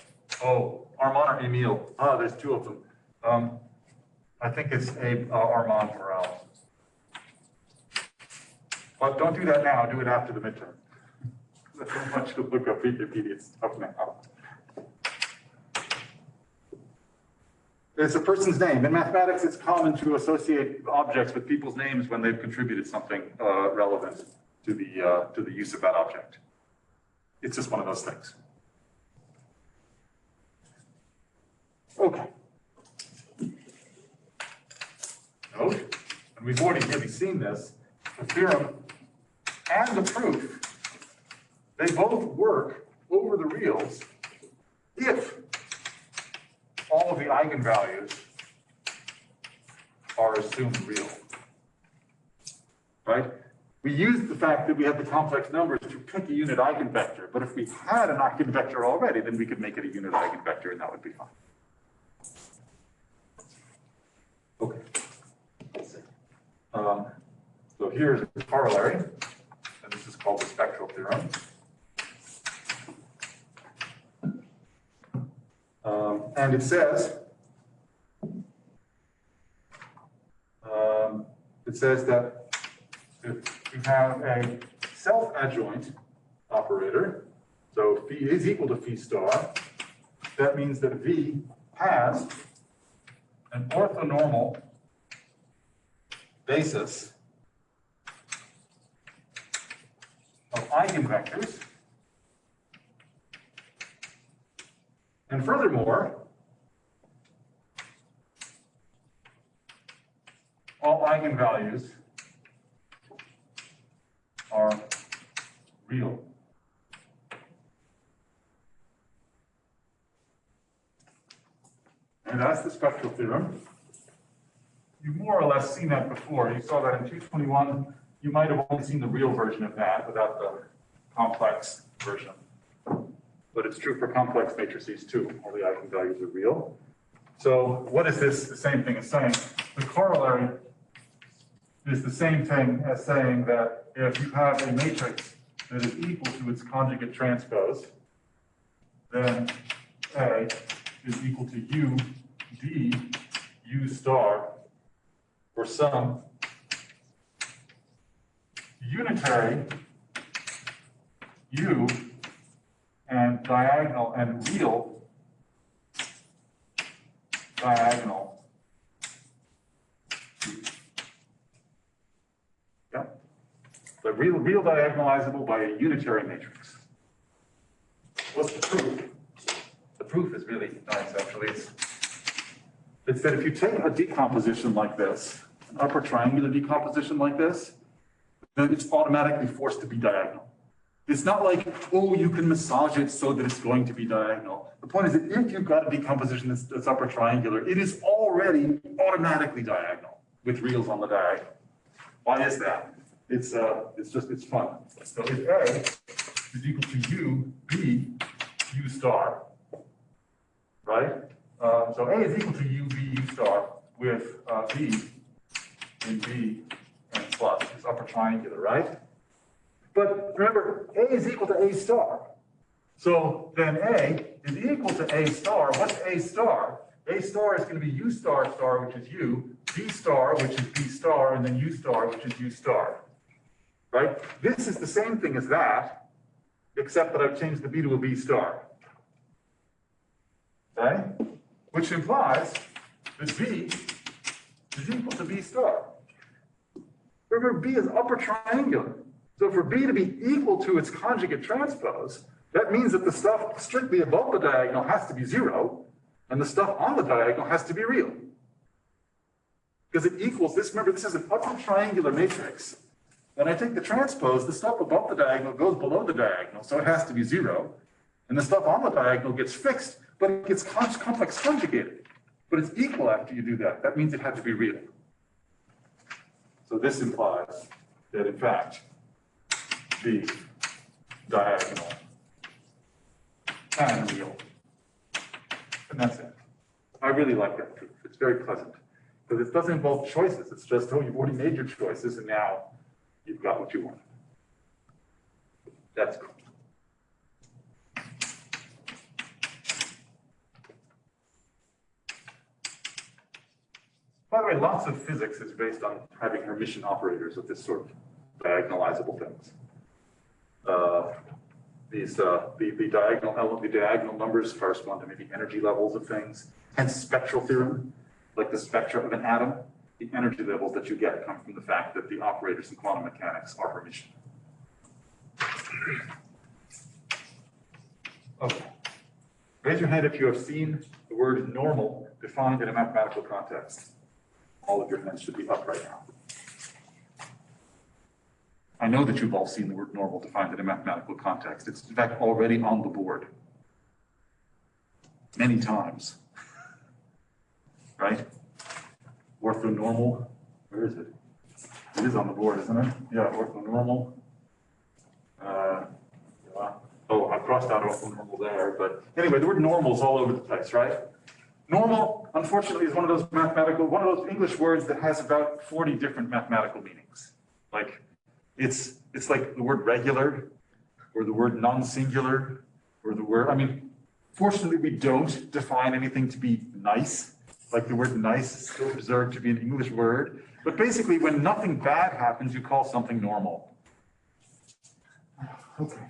Oh, Armand or Emile. Ah, there's two of them. I think it's Armand Burrell. But don't do that now, do it after the midterm. I don't want you to look up Wikipedia stuff now. It's a person's name. In mathematics, it's common to associate objects with people's names when they've contributed something relevant to the use of that object. It's just one of those things. Okay. Note, and we've already really seen this, the theorem and the proof, they both work over the reals if all of the eigenvalues are assumed real, right? We use the fact that we have the complex numbers to pick a unit eigenvector, but if we had an eigenvector already, then we could make it a unit eigenvector and that would be fine. Okay. So here's the corollary, and this is called the spectral theorem. And it says that if you have a self-adjoint operator, so phi is equal to phi star, that means that V has an orthonormal basis of eigenvectors. And furthermore, all eigenvalues are real. And that's the spectral theorem. You've more or less seen that before. You saw that in 221. You might have only seen the real version of that without the complex version. But it's true for complex matrices too. All the eigenvalues are real. So what is this the same thing as saying? The corollary is the same thing as saying that if you have a matrix that is equal to its conjugate transpose, then A is equal to U D U star for some unitary U and diagonal and real diagonal. Yeah. The real diagonalizable by a unitary matrix. What's the proof? The proof is really nice, actually. It's that if you take a decomposition like this, an upper triangular decomposition like this, then it's automatically forced to be diagonal. It's not like, oh, you can massage it so that it's going to be diagonal. The point is that if you've got a decomposition that's upper triangular, it is already automatically diagonal with reals on the diagonal. Why is that? It's fun. So if A is equal to U, B, U star, right? So A is equal to U, B, U star with B in B and plus. It's upper triangular, right? But remember, A is equal to A star. So then A is equal to A star. What's A star? A star is going to be U star star, which is U, B star, which is B star, and then U star, which is U star. Right? This is the same thing as that, except that I've changed the B to a B star. Okay? Which implies that B is equal to B star. Remember, B is upper triangular. So for B to be equal to its conjugate transpose, that means that the stuff strictly above the diagonal has to be 0, and the stuff on the diagonal has to be real. Because it equals this, remember, this is an upper triangular matrix. When I take the transpose, the stuff above the diagonal goes below the diagonal, so it has to be 0. And the stuff on the diagonal gets fixed, but it gets complex conjugated. but it's equal after you do that. That means it had to be real. So this implies that in fact, the diagonal and real. And that's it. I really like that proof. It's very pleasant. Because it doesn't involve choices. It's just, oh, you've already made your choices and now you've got what you want. That's cool. By the way, lots of physics is based on having Hermitian operators with this sort of diagonalizable things. The diagonal numbers correspond to maybe energy levels of things. Hence spectral theorem, like the spectra of an atom, the energy levels that you get come from the fact that the operators in quantum mechanics are Hermitian. Okay. Raise your hand if you have seen the word normal defined in a mathematical context. All of your hands should be up right now. I know that you've all seen the word normal defined in a mathematical context. It's in fact already on the board many times, right? Orthonormal, where is it? It is on the board, isn't it? Yeah, orthonormal. Oh, I crossed out orthonormal there, but anyway, the word normal is all over the place, right? Normal, unfortunately, is one of those English words that has about 40 different mathematical meanings. Like, it's like the word regular, or the word non-singular, or the word, I mean, fortunately, we don't define anything to be nice. Like the word nice is still observed to be an English word. But basically, when nothing bad happens, you call something normal. Okay.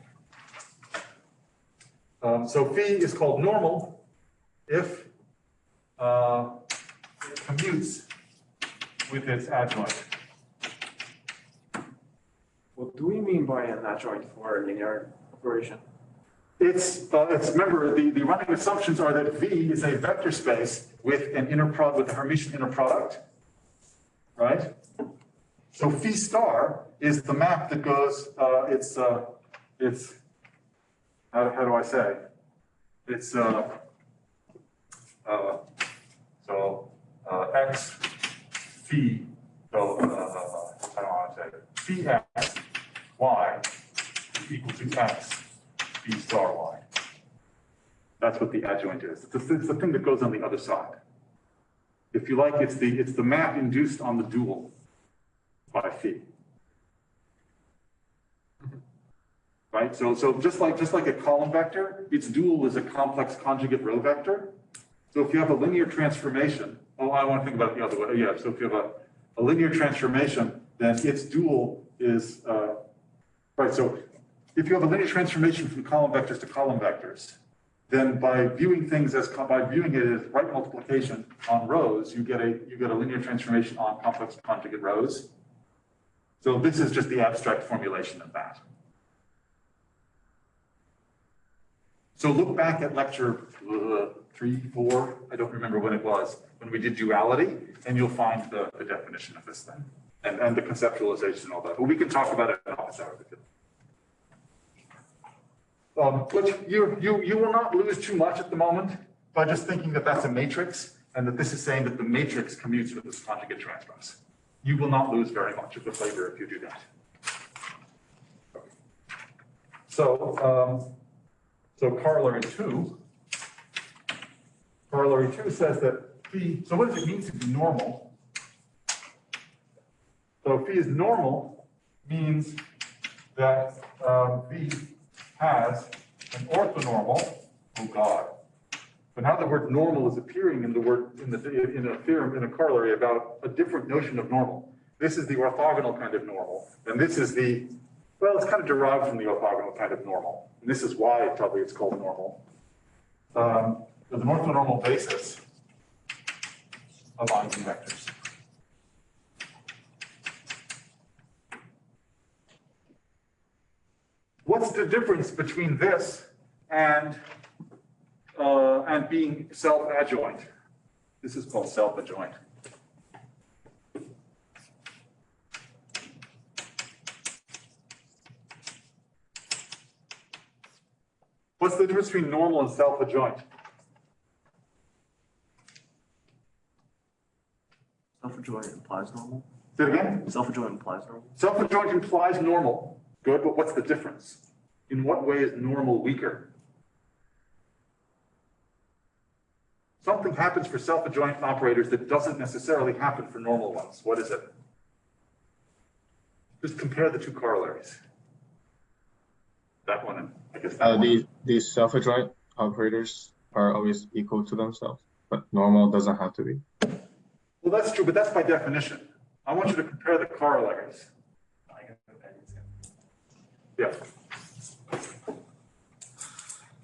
So phi is called normal if it commutes with its adjoint. What do we mean by an adjoint for a linear operation? It's remember the running assumptions are that V is a vector space with an inner product, with a Hermitian inner product, right? So phi star is the map that goes. It's how do I say? It's x phi. So I don't want to say phi x y is equal to x phi star y. That's what the adjoint is. It's the thing that goes on the other side. If you like, it's the map induced on the dual by phi. Right? So just like a column vector, its dual is a complex conjugate row vector. So if you have a linear transformation, I want to think about it the other way. Yeah, so if you have a linear transformation, then its dual is right. So if you have a linear transformation from column vectors to column vectors, then by viewing it as right multiplication on rows, you get a linear transformation on complex conjugate rows. So this is just the abstract formulation of that. So look back at lecture 3, 4, I don't remember when it was, when we did duality, and you'll find the definition of this thing and the conceptualization and all that. But we can talk about it in office hours. But you will not lose too much at the moment by just thinking that that's a matrix and that this is saying that the matrix commutes with this conjugate transpose. You will not lose very much of the flavor if you do that. So corollary 2 says that phi, so what does it mean to be normal? So phi is normal means that V has an orthonormal, oh God. But now the word normal is appearing in a theorem, in a corollary about a different notion of normal. This is the orthogonal kind of normal, and this is it's kind of derived from the orthogonal kind of normal. And this is why probably it's called normal. There's an orthonormal basis of lines and vectors. What's the difference between this and being self-adjoint? This is called self-adjoint. What's the difference between normal and self-adjoint? Self-adjoint implies normal? Say it again? Self-adjoint implies normal? Self-adjoint implies normal. Good, but what's the difference? In what way is normal weaker? Something happens for self-adjoint operators that doesn't necessarily happen for normal ones. What is it? Just compare the two corollaries. That one and I guess that one. These self-adjoint operators are always equal to themselves, but normal doesn't have to be. Well, that's true, but that's by definition. I want you to compare the corollaries. Yeah.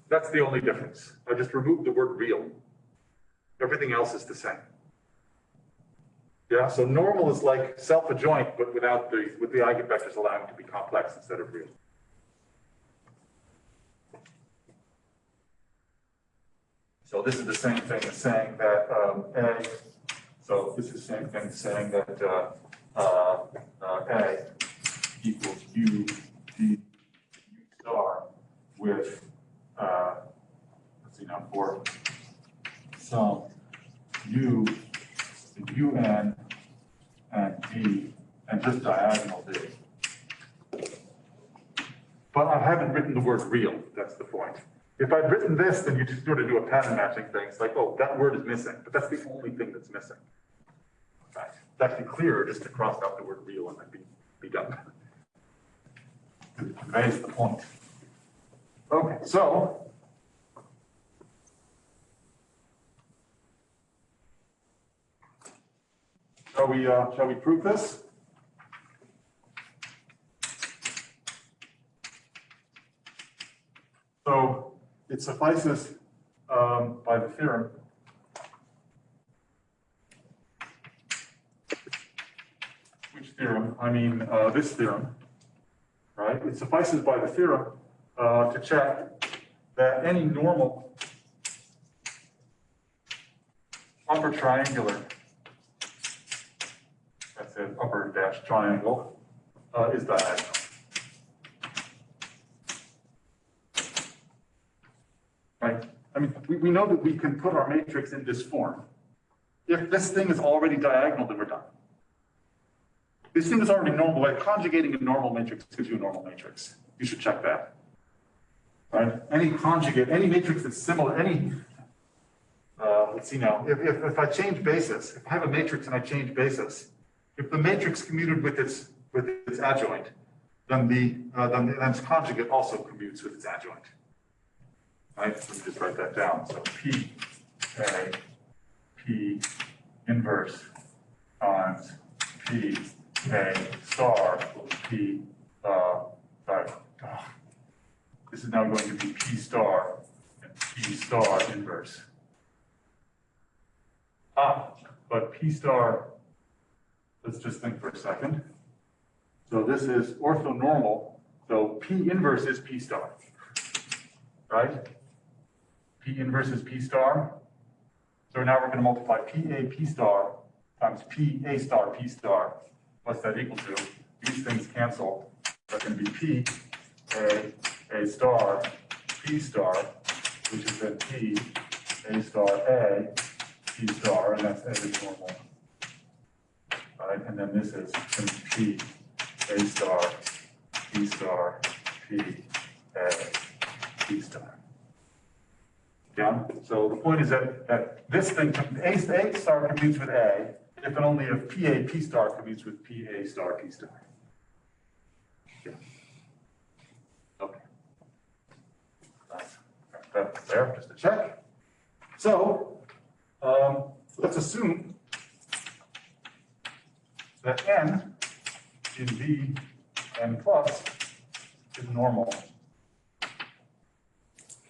That's the only difference. I just removed the word real. Everything else is the same. Yeah, so normal is like self-adjoint, but with the eigenvectors allowing it to be complex instead of real. So this is the same thing as saying that A, so this is the same thing as saying that A equals U D U star with, let's see now, for some U, UN, and D, and just diagonal D. But I haven't written the word real, that's the point. If I'd written this, then you just sort of do a pattern matching thing. It's like, oh, that word is missing, but that's the only thing that's missing. Okay. It's actually clearer just to cross out the word real and then be done. It conveys the point. Okay, so shall we prove this? So it suffices by the theorem. Which theorem? I mean this theorem, right? It suffices by the theorem to check that any normal upper triangular, that's an upper dash triangle, is diagonal. Right? I mean, we know that we can put our matrix in this form. If this thing is already diagonal, then we're done. This thing is already normal. Like conjugating a normal matrix gives you a normal matrix. You should check that. Right? Any conjugate, any matrix that's similar, let's see now, if I change basis, if I have a matrix and I change basis, if the matrix commuted with its adjoint, then its conjugate also commutes with its adjoint. Right, let me just write that down. So P A P inverse times P A star P this is now going to be P star and P star inverse. But P star, let's just think for a second. So this is orthonormal. So P inverse is P star, right? P inverse is P star. So now we're going to multiply PA P star times PA star P star. What's that equal to? These things cancel. That's going to be P A star P star, which is then P A star A P star, and that's A is normal. Right, and then this is going to be P A star P star P A P star. Yeah, so the point is that this thing, A star commutes with A, if and only if PA P star commutes with PA star P star. Yeah. Okay. That's there, just to check. So let's assume that n in V n plus is normal.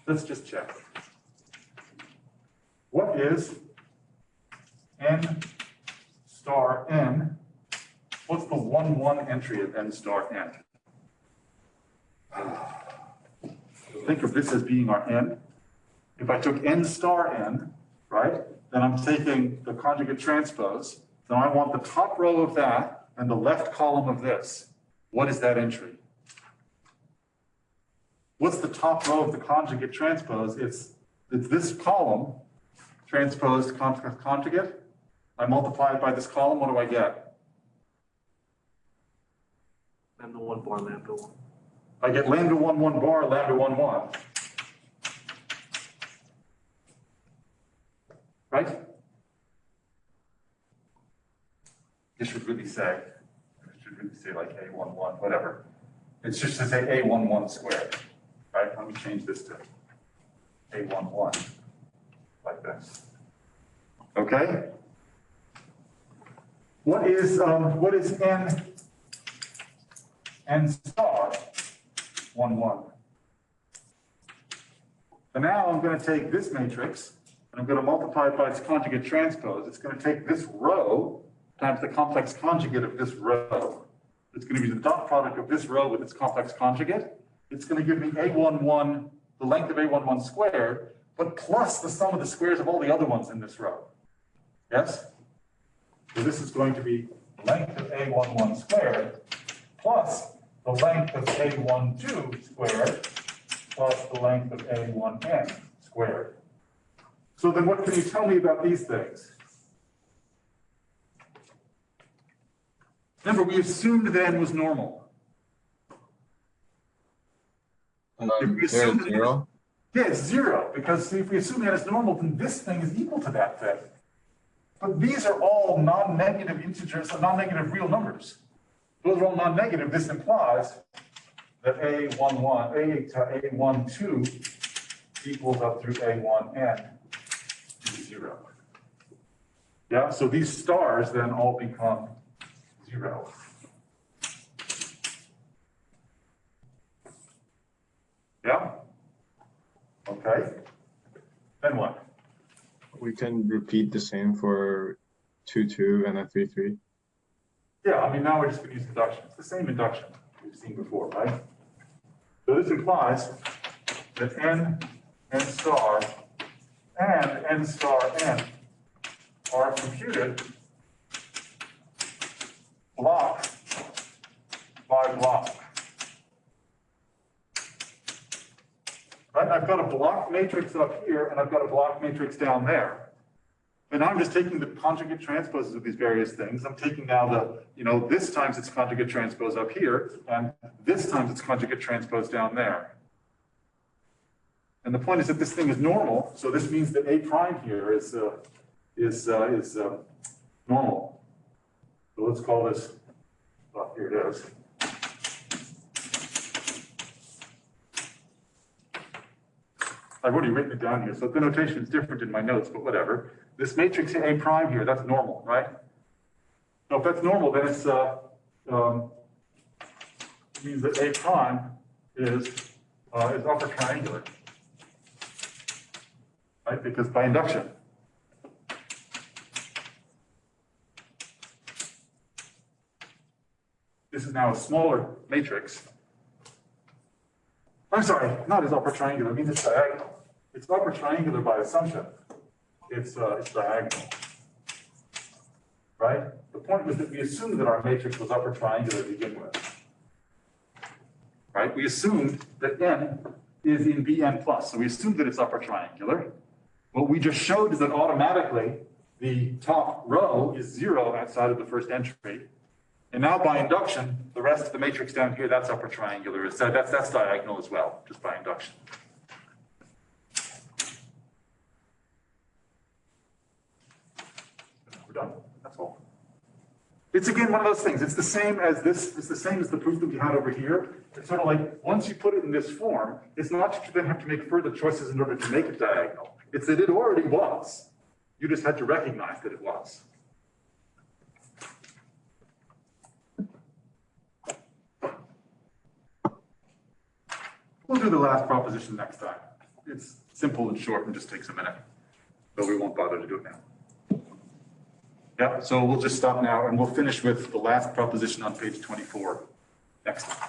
Let's just check. What is n star n? What's the 1-1 entry of n star n? Think of this as being our n. If I took n star n, right, then I'm taking the conjugate transpose. So I want the top row of that and the left column of this. What is that entry? What's the top row of the conjugate transpose? It's this column transposed conjugate, I multiply it by this column, what do I get? Lambda 1 bar, lambda 1. I get lambda 1, 1 bar, lambda 1, 1. Right? This should really say like A11, whatever. It's just to say A11 squared, right? Let me change this to A11, like this. Okay? What is n star 1, 1? So now I'm going to take this matrix, and I'm going to multiply it by its conjugate transpose. It's going to take this row times the complex conjugate of this row. It's going to be the dot product of this row with its complex conjugate. It's going to give me A11, the length of A11 squared, but plus the sum of the squares of all the other ones in this row. Yes? So this is going to be the length of A11 squared plus the length of A12 squared plus the length of A1n squared. So then what can you tell me about these things? Remember, we assumed that n was normal. If we assume that zero. Yeah, it's 0, because see, if we assume that it's normal, then this thing is equal to that thing. But these are all non-negative integers, non-negative real numbers. Those are all non-negative. This implies that A12 equals up through A1n is 0. Yeah, so these stars then all become 0. Yeah? Okay. Then what? We can repeat the same for 2, 2 and a 3, 3. Yeah, I mean, now we're just going to use induction. It's the same induction we've seen before, right? So this implies that n star, and n star n are computed block by block. Right? I've got a block matrix up here, and I've got a block matrix down there. And I'm just taking the conjugate transposes of these various things. I'm taking now the, this times its conjugate transpose up here, and this times its conjugate transpose down there. And the point is that this thing is normal, so this means that A prime here is normal. So let's call this, well, here it is. I've already written it down here, so the notation is different in my notes, but whatever. This matrix A prime here, that's normal, right? So if that's normal, then it's it means that A prime is upper triangular, right? Because by induction. This is now a smaller matrix. I'm sorry, not as upper triangular, it means it's diagonal. It's upper triangular by assumption. It's diagonal, right? The point was that we assumed that our matrix was upper triangular to begin with, right? We assumed that n is in Bn plus, so we assumed that it's upper triangular. What we just showed is that automatically the top row is 0 outside of the first entry. And now by induction, the rest of the matrix down here, that's upper triangular. So that's diagonal as well, just by induction. We're done. That's all. It's again one of those things. It's the same as this. It's the same as the proof that we had over here. It's sort of like once you put it in this form, it's not that you then have to make further choices in order to make it diagonal. It's that it already was. You just had to recognize that it was. We'll do the last proposition next time. It's simple and short and just takes a minute, but we won't bother to do it now. Yeah, so we'll just stop now and we'll finish with the last proposition on page 24 next time.